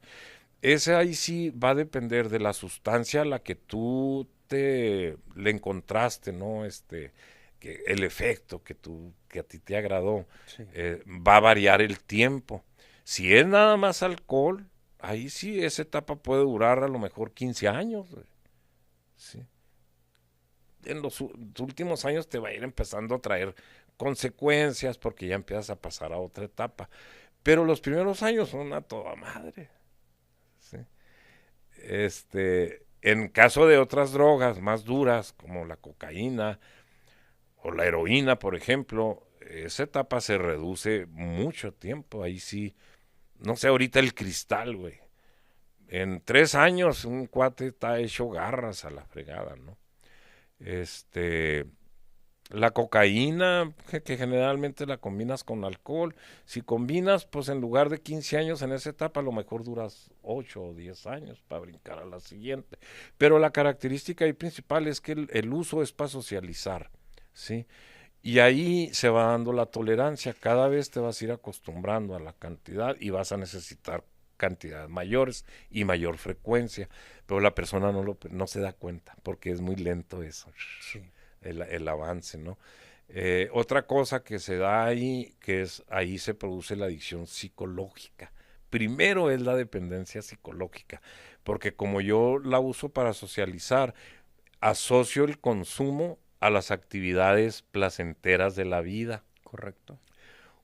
Ese ahí sí va a depender de la sustancia a la que tú le encontraste, ¿no? Que el efecto que a ti te agradó, Sí. va a variar el tiempo. Si es nada más alcohol, ahí sí esa etapa puede durar a lo mejor 15 años, güey. Sí. En los últimos años te va a ir empezando a traer consecuencias porque ya empiezas a pasar a otra etapa. Pero los primeros años son a toda madre. ¿Sí? En caso de otras drogas más duras, como la cocaína o la heroína, por ejemplo, esa etapa se reduce mucho tiempo. Ahí sí, no sé, ahorita el cristal, güey. En 3 años un cuate está hecho garras a la fregada, ¿no? Este, la cocaína, que generalmente la combinas con alcohol, si combinas, pues en lugar de 15 años en esa etapa, a lo mejor duras 8 o 10 años para brincar a la siguiente. Pero la característica ahí principal es que el uso es para socializar, ¿sí? Y ahí se va dando la tolerancia, cada vez te vas a ir acostumbrando a la cantidad y vas a necesitar cantidades mayores y mayor frecuencia, pero la persona no se da cuenta porque es muy lento eso. Sí. El avance, ¿no? Otra cosa que se da ahí, ahí se produce la adicción psicológica. Primero es la dependencia psicológica, porque como yo la uso para socializar, asocio el consumo a las actividades placenteras de la vida. Correcto.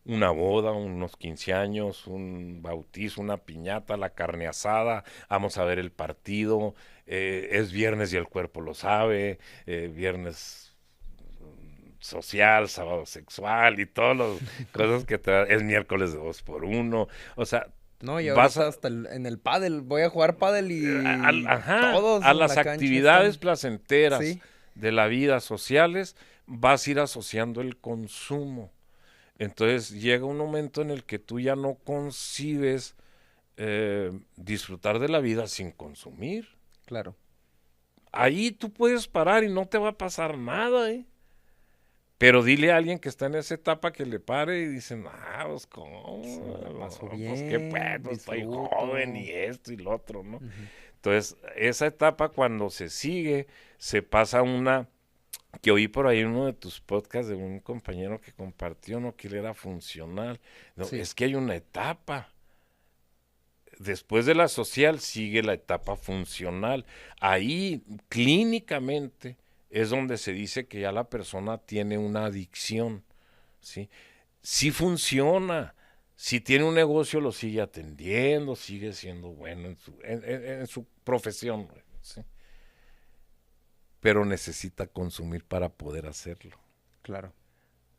Una boda, unos 15 años, un bautizo, una piñata, la carne asada, vamos a ver el partido, es viernes y el cuerpo lo sabe, viernes social, sábado sexual y todas las cosas que te da, es miércoles de 2x1, o sea, No, y vas ahorita a, hasta en el pádel, voy a jugar pádel y ajá, todos a en las la cancha actividades están. placenteras Sí, de la vida sociales, vas a ir asociando el consumo. Entonces llega un momento en el que tú ya no concibes disfrutar de la vida sin consumir. claro. Ahí tú puedes parar y no te va a pasar nada, ¿eh? Pero dile a alguien que está en esa etapa que le pare y dicen, pues Sí, me la paso cómo, pues qué bien, pues estoy joven disfruto. y esto y lo otro, ¿no? Ujú. Entonces, esa etapa cuando se sigue, se pasa a una que oí por ahí en uno de tus podcasts de un compañero que compartió, ¿no? Que él era funcional. No, Sí, es que hay una etapa. Después de la social sigue la etapa funcional. Ahí, clínicamente, es donde se dice que ya la persona tiene una adicción, ¿sí? Sí funciona. Si tiene un negocio, lo sigue atendiendo, sigue siendo bueno en su profesión, ¿sí? Pero necesita consumir para poder hacerlo. claro.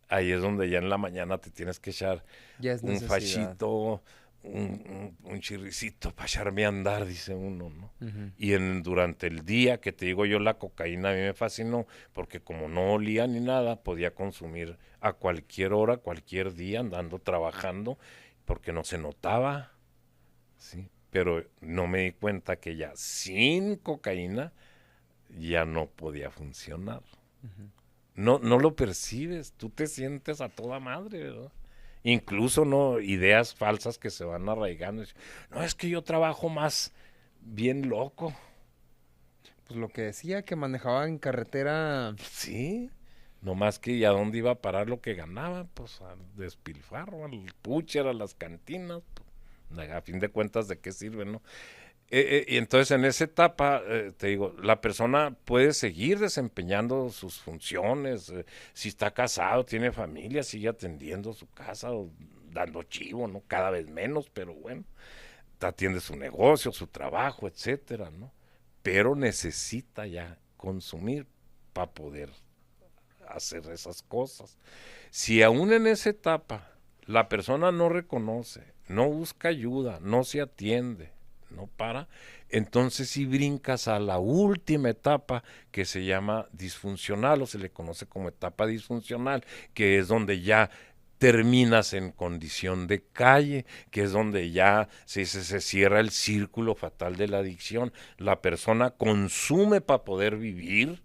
Ahí es donde ya en la mañana te tienes que echar Ya es un necesidad. fachito, un chirricito para echarme a andar, dice uno, ¿no? Ujú. Y durante el día, que te digo yo, la cocaína a mí me fascinó, porque como no olía ni nada, podía consumir a cualquier hora, cualquier día, andando trabajando, porque no se notaba, ¿sí? Pero no me di cuenta que ya sin cocaína ya no podía funcionar. No, no lo percibes, tú te sientes a toda madre, ¿verdad? Incluso no ideas falsas que se van arraigando. No, es que yo trabajo más bien loco. Pues lo que decía que manejaba en carretera. Sí, no más que y a dónde iba a parar lo que ganaba, pues al despilfarro, al pucher, a las cantinas. Pues, a fin de cuentas, ¿de qué sirve, no? Y entonces en esa etapa, te digo, la persona puede seguir desempeñando sus funciones, si está casado, tiene familia, sigue atendiendo su casa, o dando chivo, ¿no? Cada vez menos, pero bueno, atiende su negocio, su trabajo, etcétera, ¿no? Pero necesita ya consumir para poder hacer esas cosas. Si aún en esa etapa la persona no reconoce, no busca ayuda, no se atiende, no para, entonces si brincas a la última etapa que se llama disfuncional o se le conoce como etapa disfuncional, que es donde ya terminas en condición de calle, que es donde ya se cierra el círculo fatal de la adicción. La persona consume para poder vivir,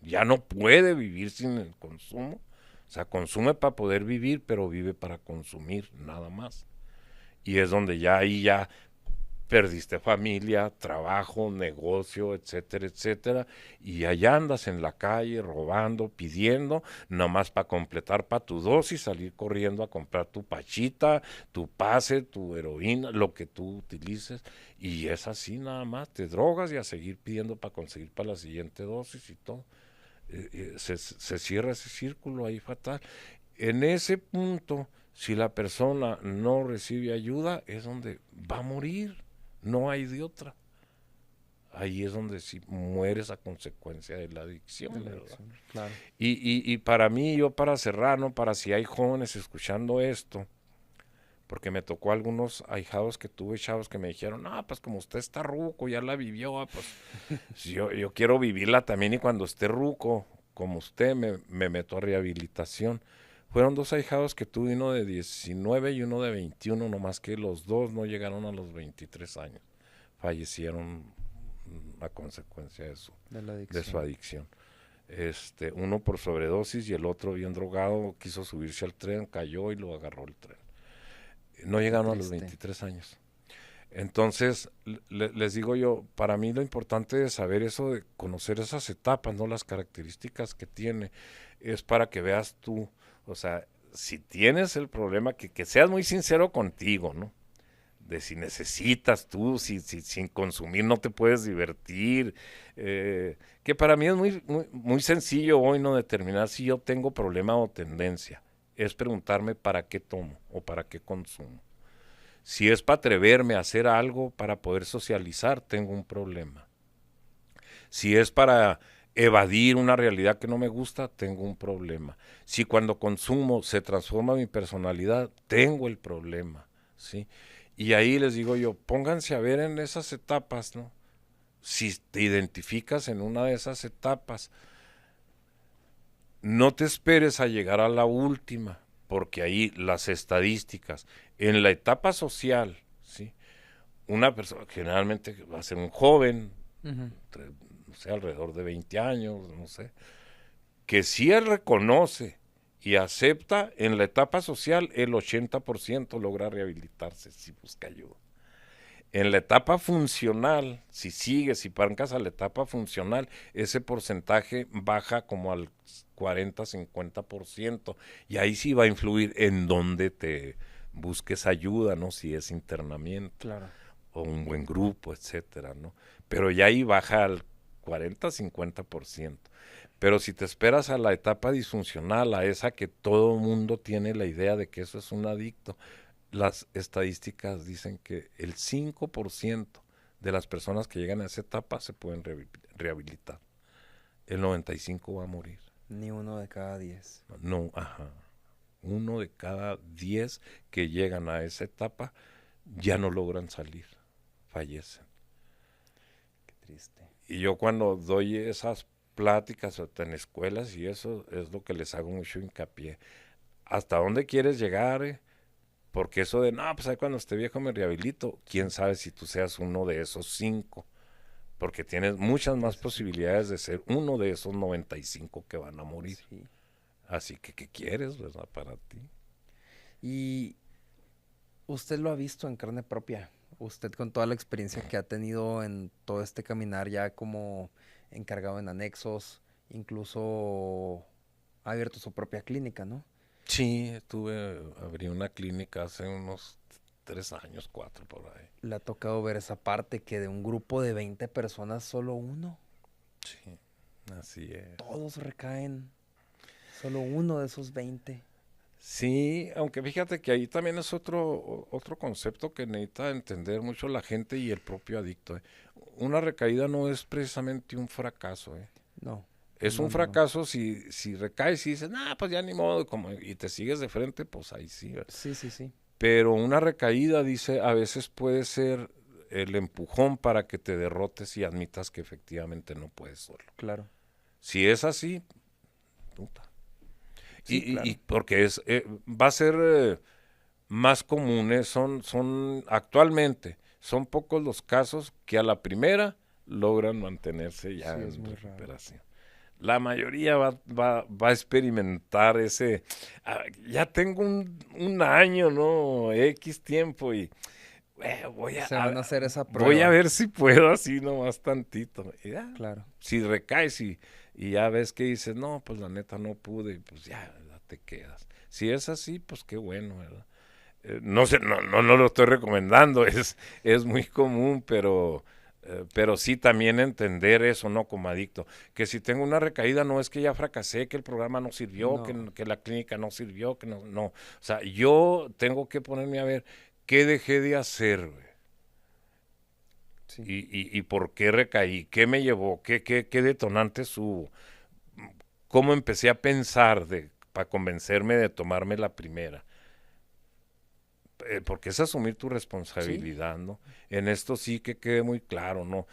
ya no puede vivir sin el consumo. O sea, consume para poder vivir, pero vive para consumir, nada más. Y es donde ya ahí ya perdiste familia, trabajo, negocio, etcétera, etcétera, y allá andas en la calle robando, pidiendo, nada más para completar para tu dosis, salir corriendo a comprar tu pachita, tu pase, tu heroína, lo que tú utilices, y es así nada más, te drogas y a seguir pidiendo para conseguir para la siguiente dosis y todo. Se cierra ese círculo ahí fatal. En ese punto, si la persona no recibe ayuda, es donde va a morir. No hay de otra. Ahí es donde sí mueres a consecuencia de la De adicción, la ¿verdad? adicción, claro. Y para mí, yo para cerrar, ¿no? Para si hay jóvenes escuchando esto, porque me tocó algunos ahijados que tuve, chavos que me dijeron, no, pues como usted está ruco, ya la vivió, pues yo quiero vivirla también y cuando esté ruco, como usted, me meto a rehabilitación. Fueron dos ahijados que tuve, uno de 19 y uno de 21, nomás que los dos no llegaron a los 23 años. Fallecieron a consecuencia De la de su adicción. adicción. Uno por sobredosis y el otro bien drogado quiso subirse al tren, cayó y lo agarró el tren. No Qué llegaron a los triste. 23 años. Entonces, les digo yo, para mí lo importante es saber eso, de conocer esas etapas, ¿no? Las características que tiene, es para que veas tú, o sea, si tienes el problema, que seas muy sincero contigo, ¿no? De si necesitas tú, si sin consumir no te puedes divertir, que para mí es muy sencillo hoy no determinar si yo tengo problema o tendencia, es preguntarme para qué tomo o para qué consumo. Si es para atreverme a hacer algo para poder socializar, tengo un problema. Si es para evadir una realidad que no me gusta, tengo un problema. Si cuando consumo se transforma mi personalidad, tengo el problema, ¿sí? Y ahí les digo yo, pónganse a ver en esas etapas, ¿no? Si te identificas en una de esas etapas, no te esperes a llegar a la última, porque ahí las estadísticas, en la etapa social, ¿sí? Una persona, generalmente va a ser un joven, Ujú. no sé, alrededor de 20 años, no sé, que si él reconoce y acepta en la etapa social, el 80% logra rehabilitarse si busca ayuda. En la etapa funcional, si sigues, si arrancas a la etapa funcional, ese porcentaje baja como al 40-50%, y ahí sí va a influir en dónde te busques ayuda, ¿no? Si es internamiento Claro. o un buen grupo, etcétera, ¿no? Pero ya ahí baja al 40-50%. Pero si te esperas a la etapa disfuncional, a esa que todo mundo tiene la idea de que eso es un adicto, las estadísticas dicen que el 5% de las personas que llegan a esa etapa se pueden rehabilitar. El 95% va a morir. Ni 1 de cada 10. No, ajá. 1 de cada 10 que llegan a esa etapa ya no logran salir, fallecen. Qué triste. Y yo cuando doy esas pláticas en escuelas y eso es lo que les hago mucho hincapié. ¿Hasta dónde quieres llegar? Porque eso de, no, pues ahí cuando esté viejo me rehabilito, quién sabe si tú seas uno de esos 5, porque tienes muchas más posibilidades de ser uno de esos 95 que van a morir. Sí. Así que, ¿qué quieres, verdad, para ti? Y usted lo ha visto en carne propia. Usted con toda la experiencia que ha tenido en todo este caminar ya como encargado en anexos, incluso ha abierto su propia clínica, ¿no? Sí, abrí una clínica hace unos 3 años, 4 por ahí. Le ha tocado ver esa parte que de un grupo de 20 personas, solo uno. Sí, así es. Todos recaen. Solo uno de esos 20. Sí, aunque fíjate que ahí también es otro concepto que necesita entender mucho la gente y el propio adicto, ¿eh? Una recaída no es precisamente un fracaso, ¿eh? No, Es no, un no, no. fracaso si recaes y dices, nah, pues ya ni modo, y te sigues de frente, pues ahí sí, ¿verdad? Sí, sí, sí. Pero una recaída, dice, a veces puede ser el empujón para que te derrotes y admitas que efectivamente no puedes solo. Claro. Si es así, puta. Sí, Y claro. porque va a ser más comunes, actualmente, son pocos los casos que a la primera logran mantenerse ya Sí, es en muy raro. recuperación. La mayoría va a experimentar ya tengo un año, ¿no? X tiempo y Se van a hacer esa voy a prueba. ver si puedo así nomás tantito. Y ya, Claro. si recaes y ya ves que dices, no, pues la neta no pude, pues ya te quedas. Si es así, pues qué bueno, ¿verdad? No sé, no lo estoy recomendando, es muy común, pero sí también entender eso, ¿no? Como adicto. Que si tengo una recaída no es que ya fracasé, que el programa no sirvió, No. que la clínica no sirvió, que no. O sea, yo tengo que ponerme a ver qué dejé de hacer, güey. Sí. Y por qué recaí, qué me llevó, qué detonantes hubo, cómo empecé a pensar para convencerme de tomarme la primera. Porque es asumir tu Sí. responsabilidad, ¿no? En esto sí que quede muy claro, ¿no?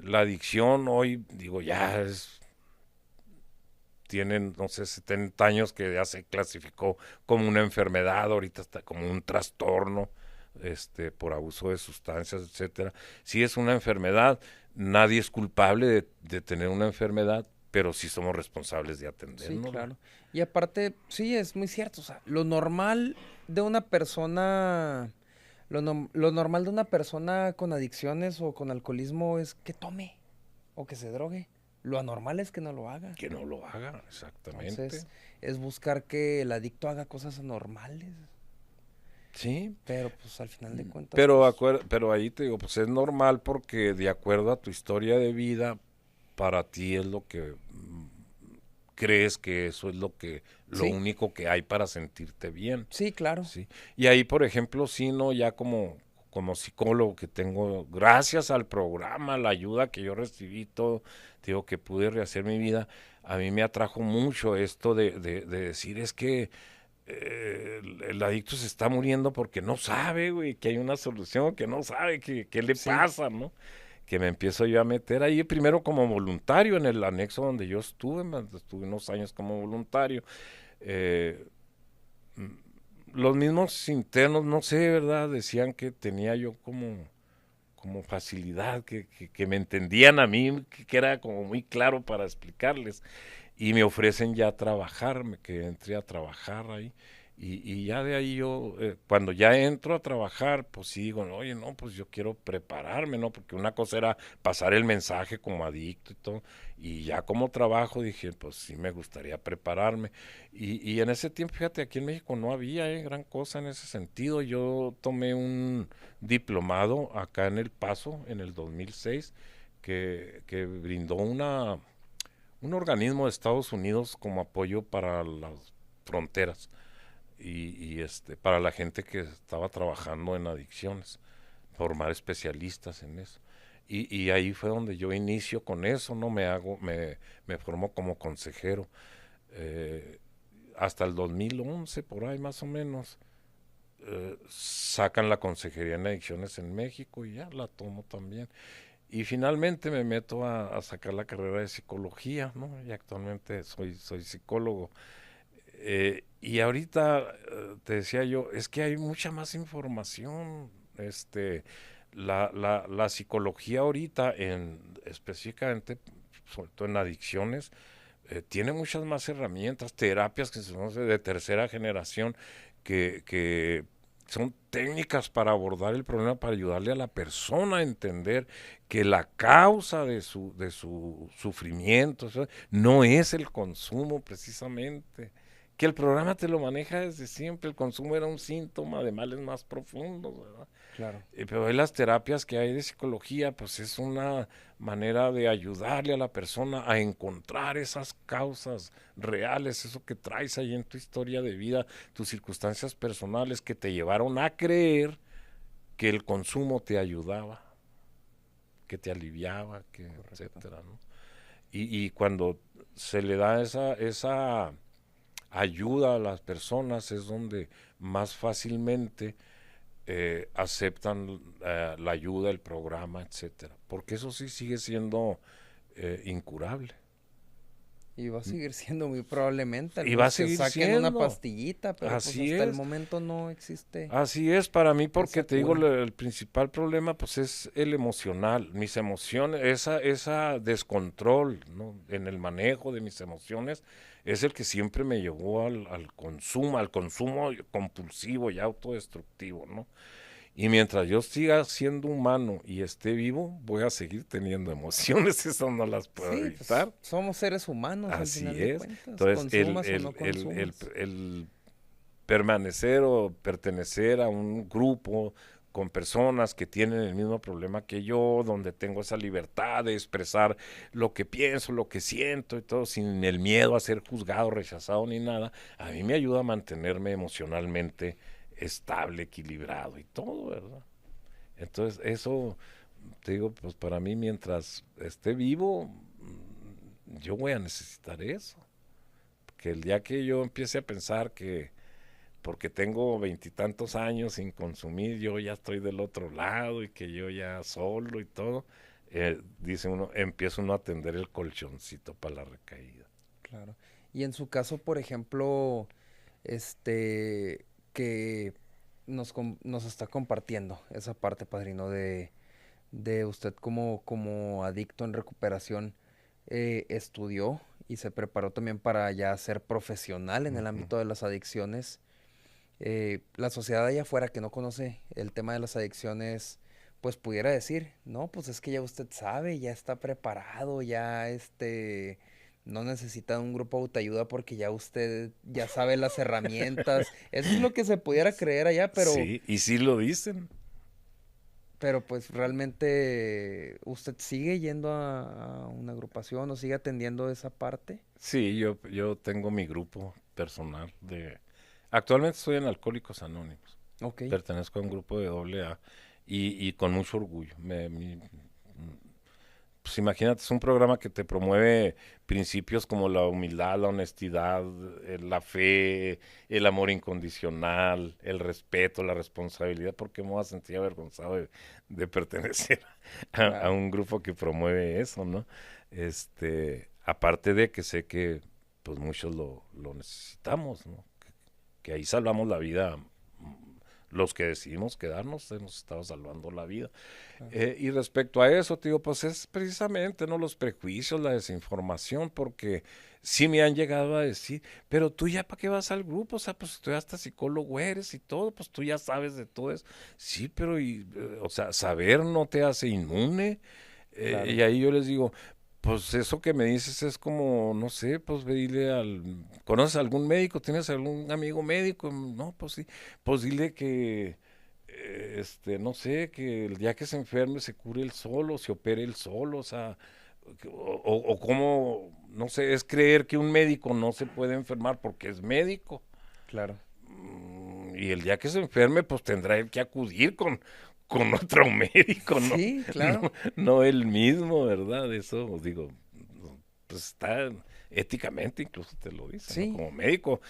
La adicción hoy, digo, tienen, no sé, 70 años que ya se clasificó como una enfermedad, ahorita está como un trastorno, por abuso de sustancias, etcétera. Sí es una enfermedad, nadie es culpable de tener una enfermedad, pero sí somos responsables de Sí, atendernos. claro. Y aparte, sí, es muy cierto. O sea, lo normal de una persona, lo normal de una persona con adicciones o con alcoholismo es que tome o que se drogue. Lo anormal es que no lo haga. Que no lo haga, exactamente. Entonces, es buscar que el adicto haga cosas anormales. Sí, Pero pues al final de cuentas, pero, pues pero ahí te digo, pues es normal porque de acuerdo a tu historia de vida, para ti es lo que crees que eso es lo sí, único que hay para sentirte bien, sí, claro. ¿sí? Y ahí, por ejemplo, sí, no, ya como psicólogo que tengo, gracias al programa, la ayuda que yo recibí, todo, te digo que pude rehacer mi vida, a mí me atrajo mucho esto de decir, es que el adicto se está muriendo porque no sabe, güey, que hay una solución, que no sabe qué le Sí, pasa, ¿no? Que me empiezo yo a meter ahí primero como voluntario en el anexo donde yo estuve unos años como voluntario. Eh, los mismos internos, no sé, ¿verdad? Decían que tenía yo como facilidad, que me entendían a mí, que era como muy claro para explicarles. Y me ofrecen ya trabajar, que entré a trabajar ahí. Y ya de ahí yo, cuando ya entro a trabajar, pues sí digo, oye, no, pues yo quiero prepararme, ¿no? Porque una cosa era pasar el mensaje como adicto y todo, y ya como trabajo dije, pues sí me gustaría prepararme. Y en ese tiempo, fíjate, aquí en México no había gran cosa en ese sentido. Yo tomé un diplomado acá en El Paso en el 2006 que brindó un organismo de Estados Unidos como apoyo para las fronteras para la gente que estaba trabajando en adicciones, formar especialistas en eso. Y ahí fue donde yo inicio con eso, ¿no? Me formo como consejero. Hasta el 2011, por ahí más o menos, sacan la consejería en adicciones en México y ya la tomo también. Y finalmente me meto a sacar la carrera de psicología, ¿no? Y actualmente soy psicólogo. Y ahorita te decía yo, es que hay mucha más información. La psicología ahorita, específicamente, sobre todo en adicciones, tiene muchas más herramientas, terapias que son de tercera generación, que son técnicas para abordar el problema, para ayudarle a la persona a entender que la causa de su sufrimiento, o sea, no es el consumo precisamente, que el programa te lo maneja desde siempre, el consumo era un síntoma de males más profundos, ¿verdad? Claro, Pero las terapias que hay de psicología, pues es una manera de ayudarle a la persona a encontrar esas causas reales, eso que traes ahí en tu historia de vida, tus circunstancias personales que te llevaron a creer que el consumo te ayudaba, que te aliviaba, que correcto. etcétera, ¿no? Y cuando se le da esa ayuda a las personas es donde más fácilmente aceptan la ayuda, el programa, etcétera. Porque eso sí sigue siendo incurable. Y va a seguir siendo muy probablemente, al Y va a menos que seguir saquen una siendo. pastillita, pero pues Así hasta el es. momento no existe Así es para mí porque esa te digo, cura. el principal problema pues es el emocional, mis emociones, esa descontrol, ¿no? En el manejo de mis emociones es el que siempre me llevó al consumo compulsivo y autodestructivo, ¿no? Y mientras yo siga siendo humano y esté vivo, voy a seguir teniendo emociones, eso no las puedo Sí, pues evitar. somos seres humanos al Así final de es. cuentas, Entonces, consumas o no consumas. el permanecer o pertenecer a un grupo con personas que tienen el mismo problema que yo, donde tengo esa libertad de expresar lo que pienso, lo que siento y todo, sin el miedo a ser juzgado, rechazado ni nada, a mí me ayuda a mantenerme emocionalmente estable, equilibrado y todo, ¿verdad? Entonces, eso, te digo, pues para mí mientras esté vivo, yo voy a necesitar eso. Que el día que yo empiece a pensar que porque tengo veintitantos años sin consumir, yo ya estoy del otro lado y que yo ya solo y todo, dice uno, empieza uno a tender el colchoncito para la recaída. Claro. Y en su caso, por ejemplo, que nos está compartiendo esa parte, padrino, de usted como adicto en recuperación, estudió y se preparó también para ya ser profesional en el Ujú. ámbito de las adicciones. La sociedad allá afuera que no conoce el tema de las adicciones, pues pudiera decir, no, pues es que ya usted sabe, ya está preparado, ya no necesita un grupo de autoayuda porque ya usted ya sabe las herramientas. Eso es lo que se pudiera creer allá, Sí, y sí lo dicen. pero pues realmente usted sigue yendo a una agrupación o sigue atendiendo esa parte. Sí, yo tengo mi grupo personal de... Actualmente estoy en Alcohólicos Anónimos. Ok, Pertenezco a un grupo de doble A y con mucho orgullo. Pues imagínate, es un programa que te promueve principios como la humildad, la honestidad, la fe, el amor incondicional, el respeto, la responsabilidad, porque me voy a sentir avergonzado de pertenecer a claro. un grupo que promueve eso, ¿no? Aparte de que sé que pues muchos lo necesitamos, ¿no? Que ahí salvamos la vida los que decidimos quedarnos hemos estado salvando la vida. Y respecto a eso, tío, pues es precisamente, ¿no? Los prejuicios, la desinformación, porque sí me han llegado a decir, pero tú ya para qué vas al grupo, o sea, pues tú ya hasta psicólogo eres y todo, pues tú ya sabes de todo eso. Sí, pero, o sea, saber no te hace inmune. Claro. Y ahí yo les digo, pues eso que me dices es como, no sé, pues ve, dile ¿conoces algún médico? ¿Tienes algún amigo médico? No, pues sí, pues dile que, no sé, que el día que se enferme se cure él solo, se opere él solo, o sea, o cómo, no sé, es creer que un médico no se puede enfermar porque es médico. Claro. Y el día que se enferme, pues tendrá él que acudir con otro médico, ¿no? Sí, claro. No, no él mismo, ¿verdad? Eso, pues, digo, pues está éticamente, incluso te lo dicen, ¿no? Sí, Como médico,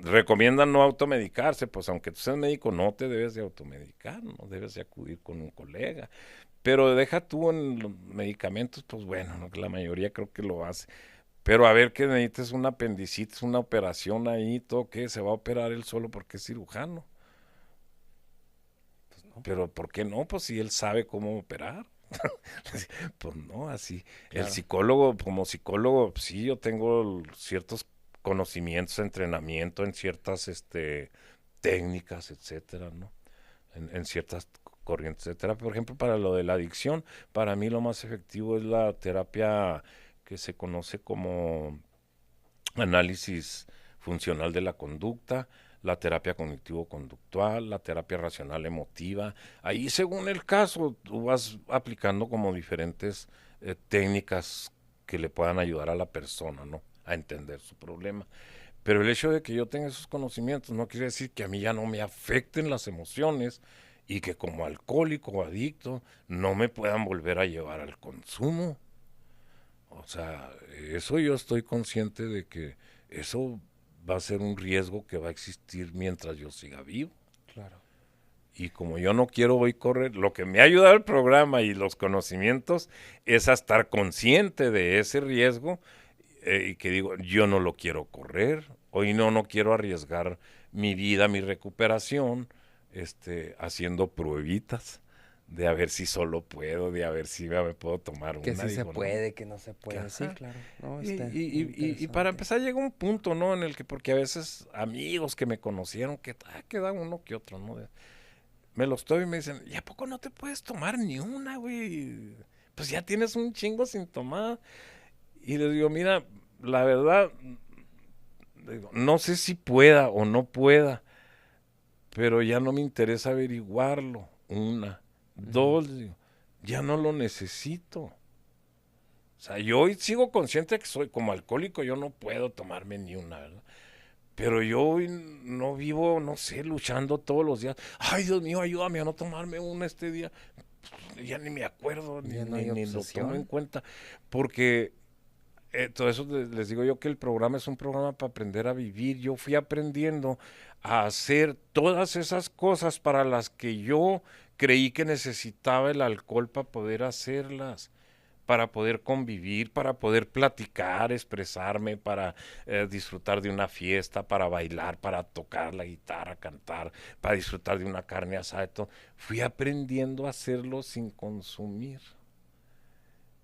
recomiendan no automedicarse, pues aunque tú seas médico, no te debes de automedicar, no debes de acudir con un colega. Pero deja tú en los medicamentos, pues bueno, ¿no? La mayoría creo que lo hace. Pero a ver que necesites una apendicitis, una operación ahí, todo que se va a operar él solo porque es cirujano. pues no. Pero ¿por qué no? Pues si él sabe cómo operar. Pues no, así. El Claro. psicólogo, como psicólogo, sí, yo tengo ciertos conocimientos, entrenamiento en ciertas técnicas, etcétera, ¿no? En ciertas corrientes de terapia. Por ejemplo, para lo de la adicción, para mí lo más efectivo es la terapia que se conoce como análisis funcional de la conducta, la terapia cognitivo-conductual, la terapia racional emotiva. Ahí, según el caso, tú vas aplicando como diferentes técnicas que le puedan ayudar a la persona, ¿no? A entender su problema. Pero el hecho de que yo tenga esos conocimientos no quiere decir que a mí ya no me afecten las emociones y que como alcohólico o adicto no me puedan volver a llevar al consumo. O sea, eso yo estoy consciente de que eso va a ser un riesgo que va a existir mientras yo siga vivo. Claro. Y como yo no quiero hoy correr, lo que me ha ayudado el programa y los conocimientos es a estar consciente de ese riesgo y que digo, yo no lo quiero correr, hoy no quiero arriesgar mi vida, mi recuperación, haciendo pruebitas de a ver si solo puedo, de a ver si me puedo tomar Que una, sí se digo, no. puede, que no se Que, puede. Sí, ajá. claro. No, Y, está y, muy y para interesante. empezar llega un punto, ¿no? En el que, porque a veces amigos que me conocieron, que queda uno que otro, ¿no? Me los tomo y me dicen, ¿y a poco no te puedes tomar ni una, güey? Pues ya tienes un chingo sin tomar. Y les digo, mira, la verdad, digo, no sé si pueda o no pueda, pero ya no me interesa averiguarlo. Una. Ujú. Dos, digo, ya no lo necesito. O sea, yo hoy sigo consciente que soy como alcohólico, yo no puedo tomarme ni una, ¿verdad? Pero yo hoy no vivo, no sé, luchando todos los días. Ay, Dios mío, ayúdame a no tomarme una este día. Ya ni me acuerdo, Ya no hay ni lo tomo en obsesión. cuenta. Porque todo eso les digo yo que el programa es un programa para aprender a vivir. Yo fui aprendiendo a hacer todas esas cosas para las que yo creí que necesitaba el alcohol para poder hacerlas, para poder convivir, para poder platicar, expresarme, para disfrutar de una fiesta, para bailar, para tocar la guitarra, cantar, para disfrutar de una carne asada. Todo. Fui aprendiendo a hacerlo sin consumir.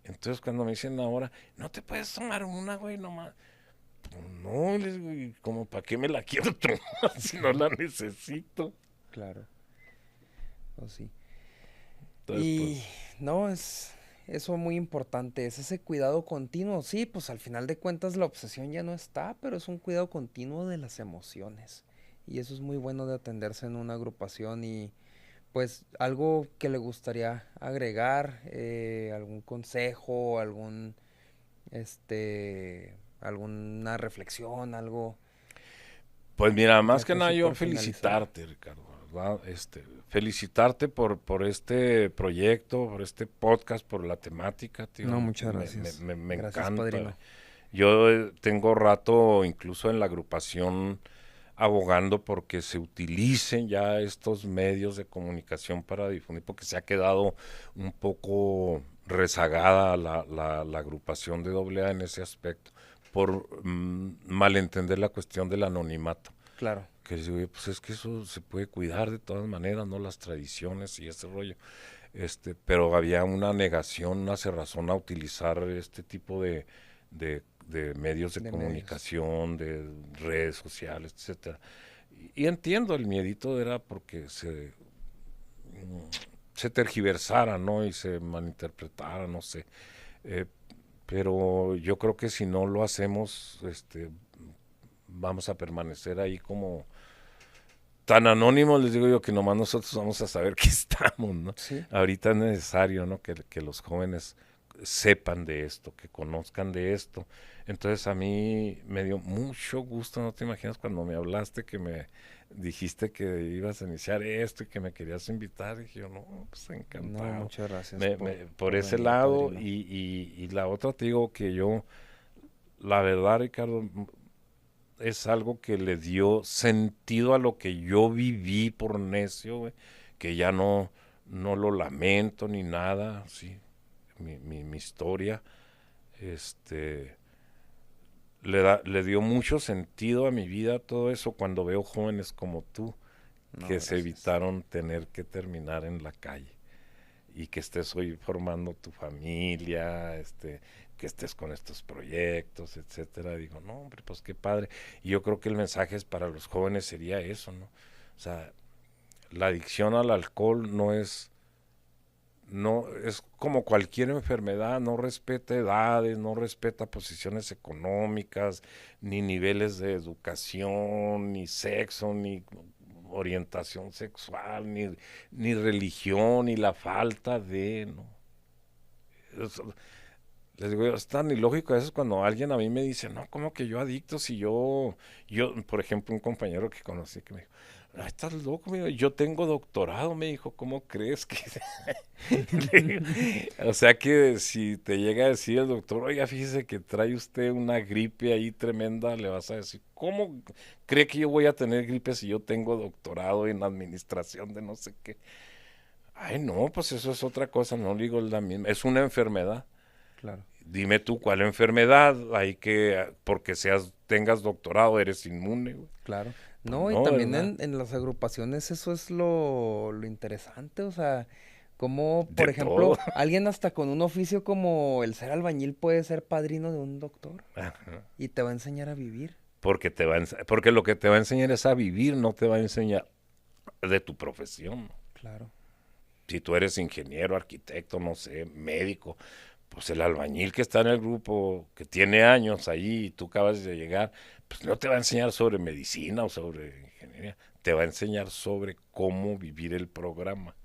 Entonces cuando me dicen ahora, no te puedes tomar una, güey, nomás. Pues no, les digo, ¿y como para qué me la quiero tomar si no la necesito? Claro. O sí. Entonces, Y pues, no, es eso muy importante, es ese cuidado continuo. Sí, pues al final de cuentas la obsesión ya no está, pero es un cuidado continuo de las emociones. Y eso es muy bueno de atenderse en una agrupación y pues algo que le gustaría agregar, algún consejo, alguna reflexión, algo pues mira, más ya que nada casi yo por finalizar. felicitarte, Ricardo, ¿verdad? Felicitarte por este proyecto, por este podcast, por la temática, tío. No, muchas gracias. Me Gracias, encanta. padrino. Yo tengo rato incluso en la agrupación abogando porque se utilicen ya estos medios de comunicación para difundir, porque se ha quedado un poco rezagada la agrupación de AA en ese aspecto, por malentender la cuestión del anonimato, Claro. que les digo, "Oye, pues es que eso se puede cuidar de todas maneras, ¿no? Las tradiciones y ese rollo. Pero había una negación, una cerrazón a utilizar este tipo de medios de De medios. comunicación, de redes sociales, etcétera. Y entiendo, el miedito era porque se tergiversara, ¿no? Y se malinterpretara, no sé. Eh, pero yo creo que si no lo hacemos, vamos a permanecer ahí como tan anónimos, les digo yo, que nomás nosotros vamos a saber que estamos, ¿no? Sí. Ahorita es necesario, ¿no? Que los jóvenes sepan de esto, que conozcan de esto. Entonces a mí me dio mucho gusto, no te imaginas cuando me hablaste, que me dijiste que ibas a iniciar esto y que me querías invitar, y dije yo, no, pues No, encantado. muchas gracias Por por ese venir, lado, padrino. y la otra te digo que yo, la verdad, Ricardo, es algo que le dio sentido a lo que yo viví por necio, güey, que ya no lo lamento ni nada, sí, mi historia, este, le dio mucho sentido a mi vida todo eso cuando veo jóvenes como tú No, que se gracias. evitaron tener que terminar en la calle y que estés hoy formando tu familia, que estés con estos proyectos, etcétera. Digo, no, hombre, pues qué padre. Y yo creo que el mensaje es para los jóvenes sería eso, ¿no? O sea, la adicción al alcohol no es como cualquier enfermedad, no respeta edades, no respeta posiciones económicas, ni niveles de educación, ni sexo, ni orientación sexual, ni religión, ni la falta de, ¿no? Es- Les digo, es tan ilógico a veces cuando alguien a mí me dice, no, ¿cómo que yo adicto? Si por ejemplo, un compañero que conocí que me dijo, "Ay, estás loco, me dijo, yo tengo doctorado", me dijo, ¿cómo crees que...? Le digo, o sea que si te llega a decir el doctor, oiga, fíjese que trae usted una gripe ahí tremenda, le vas a decir, ¿cómo cree que yo voy a tener gripe si yo tengo doctorado en administración de no sé qué? Ay, no, pues eso es otra cosa, no digo la misma, es una enfermedad. Claro, Dime tú cuál enfermedad, hay que, porque tengas doctorado, eres inmune, güey. claro. Pues No, y no, también ¿verdad? en las agrupaciones eso es lo interesante, o sea, como, De por ejemplo, todo. alguien hasta con un oficio como el ser albañil puede ser padrino de un doctor Ajá. y te va a enseñar a vivir. Porque lo que te va a enseñar es a vivir, no te va a enseñar de tu profesión. Claro, Si tú eres ingeniero, arquitecto, no sé, médico, pues el albañil que está en el grupo, que tiene años ahí y tú acabas de llegar, pues no te va a enseñar sobre medicina o sobre ingeniería, te va a enseñar sobre cómo vivir el programa.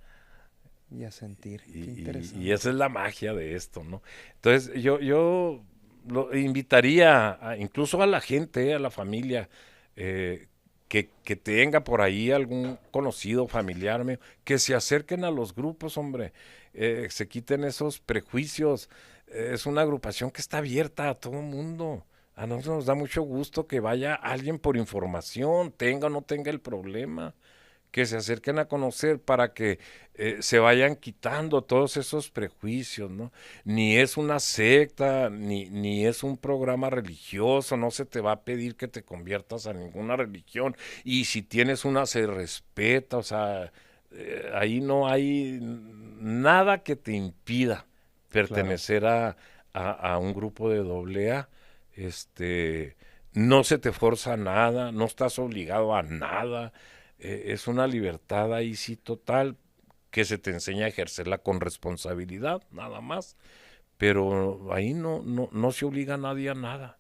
y a sentir, qué Y esa interesante. es la magia de esto, ¿no? Entonces yo lo invitaría incluso a la gente, a la familia, eh, que tenga por ahí algún conocido, familiar mío, que se acerquen a los grupos, hombre, se quiten esos prejuicios. Es una agrupación que está abierta a todo el mundo. A nosotros nos da mucho gusto que vaya alguien por información, tenga o no tenga el problema, que se acerquen a conocer para que se vayan quitando todos esos prejuicios, ¿no? Ni es una secta, ni es un programa religioso, no se te va a pedir que te conviertas a ninguna religión, y si tienes una se respeta, o sea, ahí no hay nada que te impida Claro, pertenecer a un grupo de doble A, no se te forza nada, no estás obligado a nada, es una libertad ahí sí total que se te enseña a ejercerla con responsabilidad, nada más. Pero ahí no se obliga a nadie a nada.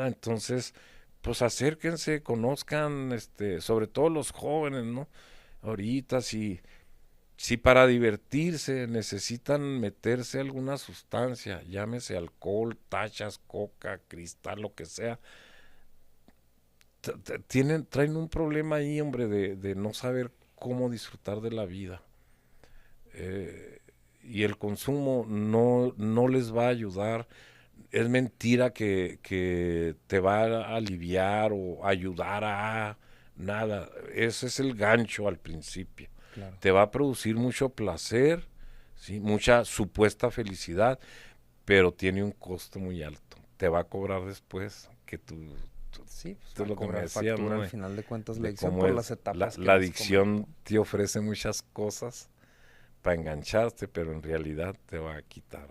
Entonces, pues acérquense, conozcan, sobre todo los jóvenes, ¿no? Ahorita, si para divertirse necesitan meterse alguna sustancia, llámese alcohol, tachas, coca, cristal, lo que sea, traen un problema ahí, hombre, de no saber cómo disfrutar de la vida. Y el consumo no les va a ayudar. Es mentira que te va a aliviar o ayudar a nada. Ese es el gancho al principio. claro. Te va a producir mucho placer, ¿sí? Mucha supuesta felicidad, pero tiene un costo muy alto. Te va a cobrar después que Sí, pues Esto va es a lo que me cobrar decía, factura ¿no? al final de cuentas la De adicción cómo por es las etapas que la nos adicción comentó. te ofrece muchas cosas para engancharte, pero en realidad te va a quitar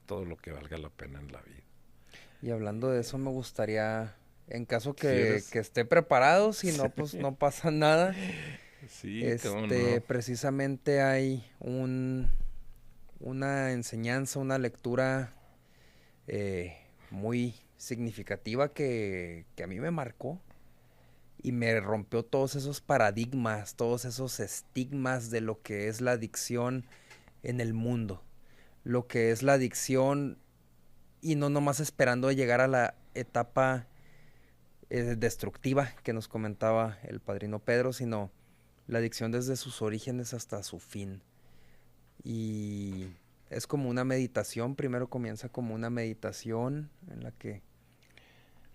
todo lo que valga la pena en la vida. Y hablando de eso, me gustaría, en caso ¿Quieres? que esté preparado, si no, pues no pasa nada. Sí, cómo no. Precisamente hay una enseñanza, una lectura muy significativa que a mí me marcó y me rompió todos esos paradigmas, todos esos estigmas de lo que es la adicción en el mundo. Lo que es la adicción y no nomás esperando llegar a la etapa destructiva que nos comentaba el padrino Pedro, sino la adicción desde sus orígenes hasta su fin. Y es como una meditación, primero comienza como una meditación en la que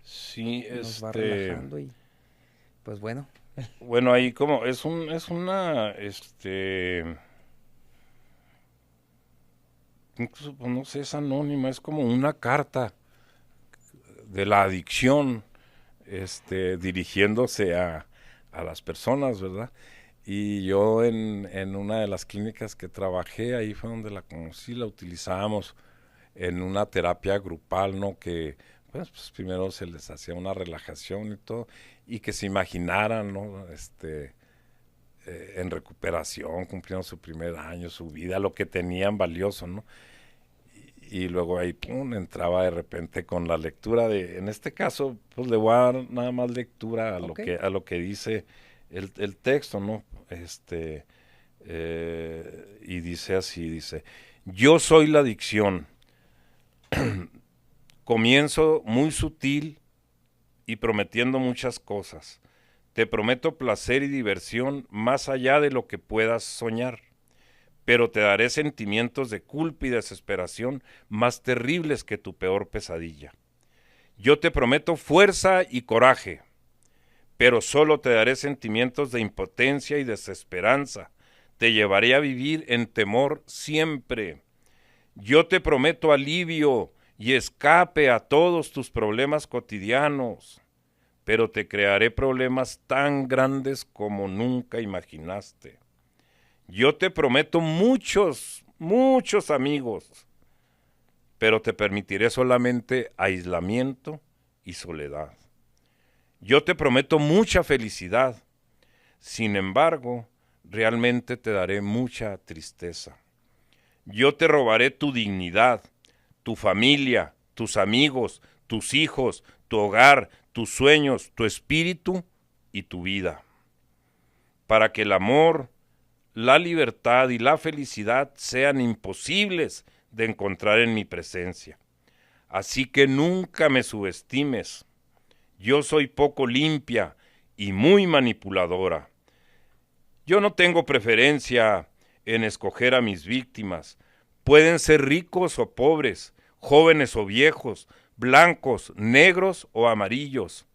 Sí, nos va relajando y pues bueno, bueno, ahí como es una, incluso, pues, no sé, es anónima, es como una carta de la adicción, dirigiéndose a las personas, ¿verdad? Y yo en una de las clínicas que trabajé, ahí fue donde la conocí, la utilizábamos en una terapia grupal, ¿no? Que pues primero se les hacía una relajación y todo, y que se imaginaran, ¿no? En recuperación, cumpliendo su primer año, su vida, lo que tenían valioso, ¿no? Y luego ahí, pum, entraba de repente con la lectura de, en este caso, pues le voy a dar nada más lectura ok. a lo que dice el texto, ¿no? Y dice así, dice, yo soy la adicción, comienzo muy sutil y prometiendo muchas cosas. Te prometo placer y diversión más allá de lo que puedas soñar, pero te daré sentimientos de culpa y desesperación más terribles que tu peor pesadilla. Yo te prometo fuerza y coraje, pero solo te daré sentimientos de impotencia y desesperanza. Te llevaré a vivir en temor siempre. Yo te prometo alivio y escape a todos tus problemas cotidianos, pero te crearé problemas tan grandes como nunca imaginaste. Yo te prometo muchos, muchos amigos, pero te permitiré solamente aislamiento y soledad. Yo te prometo mucha felicidad, sin embargo, realmente te daré mucha tristeza. Yo te robaré tu dignidad, tu familia, tus amigos, tus hijos, tu hogar, tus sueños, tu espíritu y tu vida, para que el amor, la libertad y la felicidad sean imposibles de encontrar en mi presencia. Así que nunca me subestimes. Yo soy poco limpia y muy manipuladora. Yo no tengo preferencia en escoger a mis víctimas. Pueden ser ricos o pobres, jóvenes o viejos, blancos, negros o amarillos.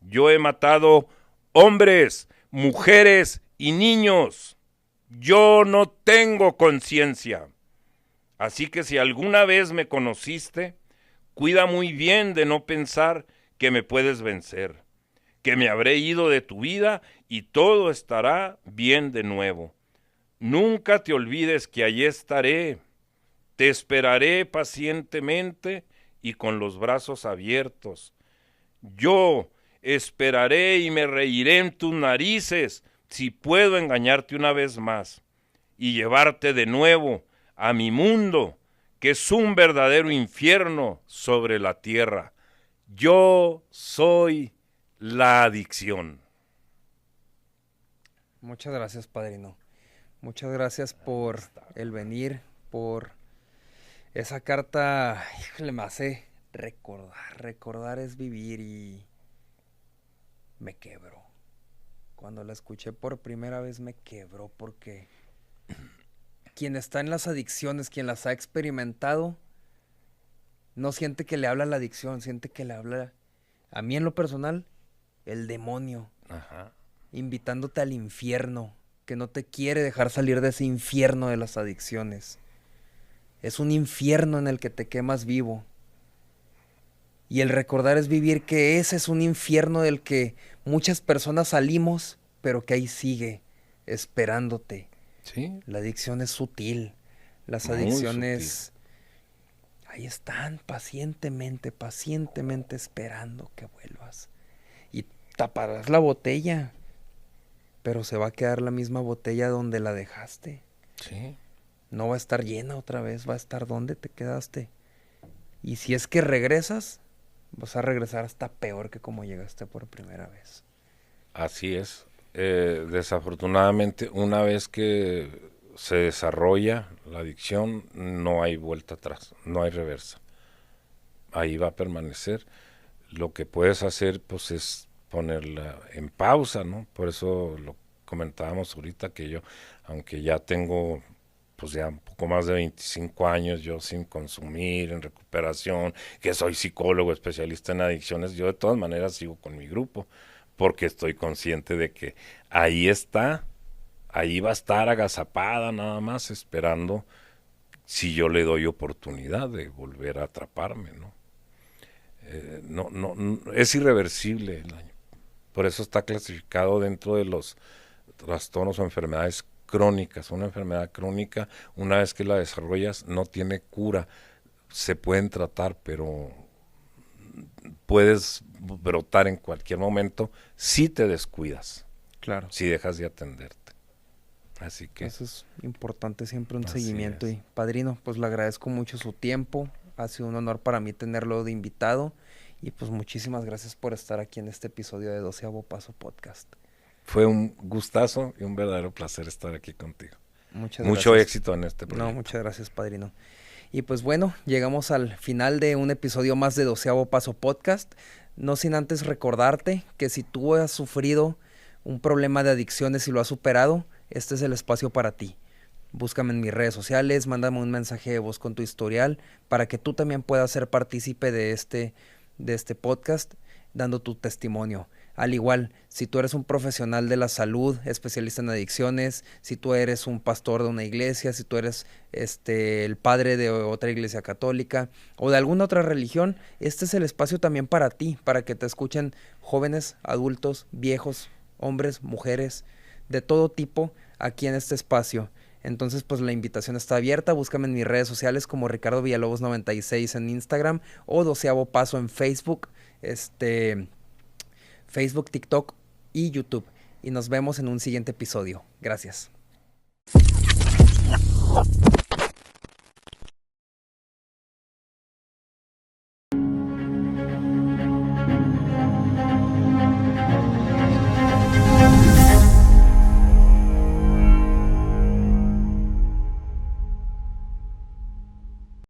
Yo he matado hombres, mujeres y niños. Yo no tengo conciencia. Así que si alguna vez me conociste, cuida muy bien de no pensar que me puedes vencer, que me habré ido de tu vida y todo estará bien de nuevo. Nunca te olvides que allí estaré. Te esperaré pacientemente y con los brazos abiertos. Yo esperaré y me reiré en tus narices si puedo engañarte una vez más y llevarte de nuevo a mi mundo, que es un verdadero infierno sobre la tierra. Yo soy la adicción. Muchas gracias, padrino. Muchas gracias por el venir, por esa carta, híjole, me hace recordar. Recordar es vivir y me quebró. Cuando la escuché por primera vez me quebró porque quien está en las adicciones, quien las ha experimentado, no siente que le habla la adicción, siente que le habla, a mí en lo personal, el demonio, Ajá. invitándote al infierno, que no te quiere dejar salir de ese infierno de las adicciones. Es un infierno en el que te quemas vivo. Y el recordar es vivir que ese es un infierno del que muchas personas salimos, pero que ahí sigue, esperándote. Sí, La adicción es sutil. Las muy sutil. adicciones ahí están pacientemente, pacientemente esperando que vuelvas. Y taparás la botella, pero se va a quedar la misma botella donde la dejaste. Sí, No va a estar llena otra vez, va a estar donde te quedaste. Y si es que regresas, vas a regresar hasta peor que como llegaste por primera vez. así es. Desafortunadamente, una vez que se desarrolla la adicción, no hay vuelta atrás, no hay reversa. Ahí va a permanecer. Lo que puedes hacer, pues, es ponerla en pausa, ¿no? Por eso lo comentábamos ahorita que yo, aunque ya tengo, pues ya un poco más de 25 años, yo sin consumir, en recuperación, que soy psicólogo especialista en adicciones, yo de todas maneras sigo con mi grupo, porque estoy consciente de que ahí está, ahí va a estar agazapada nada más, esperando si yo le doy oportunidad de volver a atraparme, ¿no? Es irreversible el daño. Por eso está clasificado dentro de los trastornos o enfermedades crónicas. Una enfermedad crónica, una vez que la desarrollas, no tiene cura. Se pueden tratar, pero puedes brotar en cualquier momento si te descuidas, Claro. si dejas de atenderte. Así que, Eso es importante, siempre un así seguimiento. es. Y padrino, pues le agradezco mucho su tiempo. Ha sido un honor para mí tenerlo de invitado. Y pues muchísimas gracias por estar aquí en este episodio de Doceavo Paso Podcast. Fue un gustazo y un verdadero placer estar aquí contigo. Muchas Mucho gracias. éxito en este No, proyecto. muchas gracias, padrino. Y pues bueno, llegamos al final de un episodio más de Doceavo Paso Podcast. No sin antes recordarte que si tú has sufrido un problema de adicciones y lo has superado, este es el espacio para ti. Búscame en mis redes sociales, mándame un mensaje de voz con tu historial para que tú también puedas ser partícipe de este podcast dando tu testimonio. Al igual, si tú eres un profesional de la salud, especialista en adicciones, si tú eres un pastor de una iglesia, si tú eres el padre de otra iglesia católica o de alguna otra religión, este es el espacio también para ti, para que te escuchen jóvenes, adultos, viejos, hombres, mujeres, de todo tipo aquí en este espacio. Entonces, pues la invitación está abierta. Búscame en mis redes sociales como Ricardo Villalobos 96 en Instagram o Doceavo Paso en Facebook, Facebook, TikTok y YouTube. Y nos vemos en un siguiente episodio. Gracias.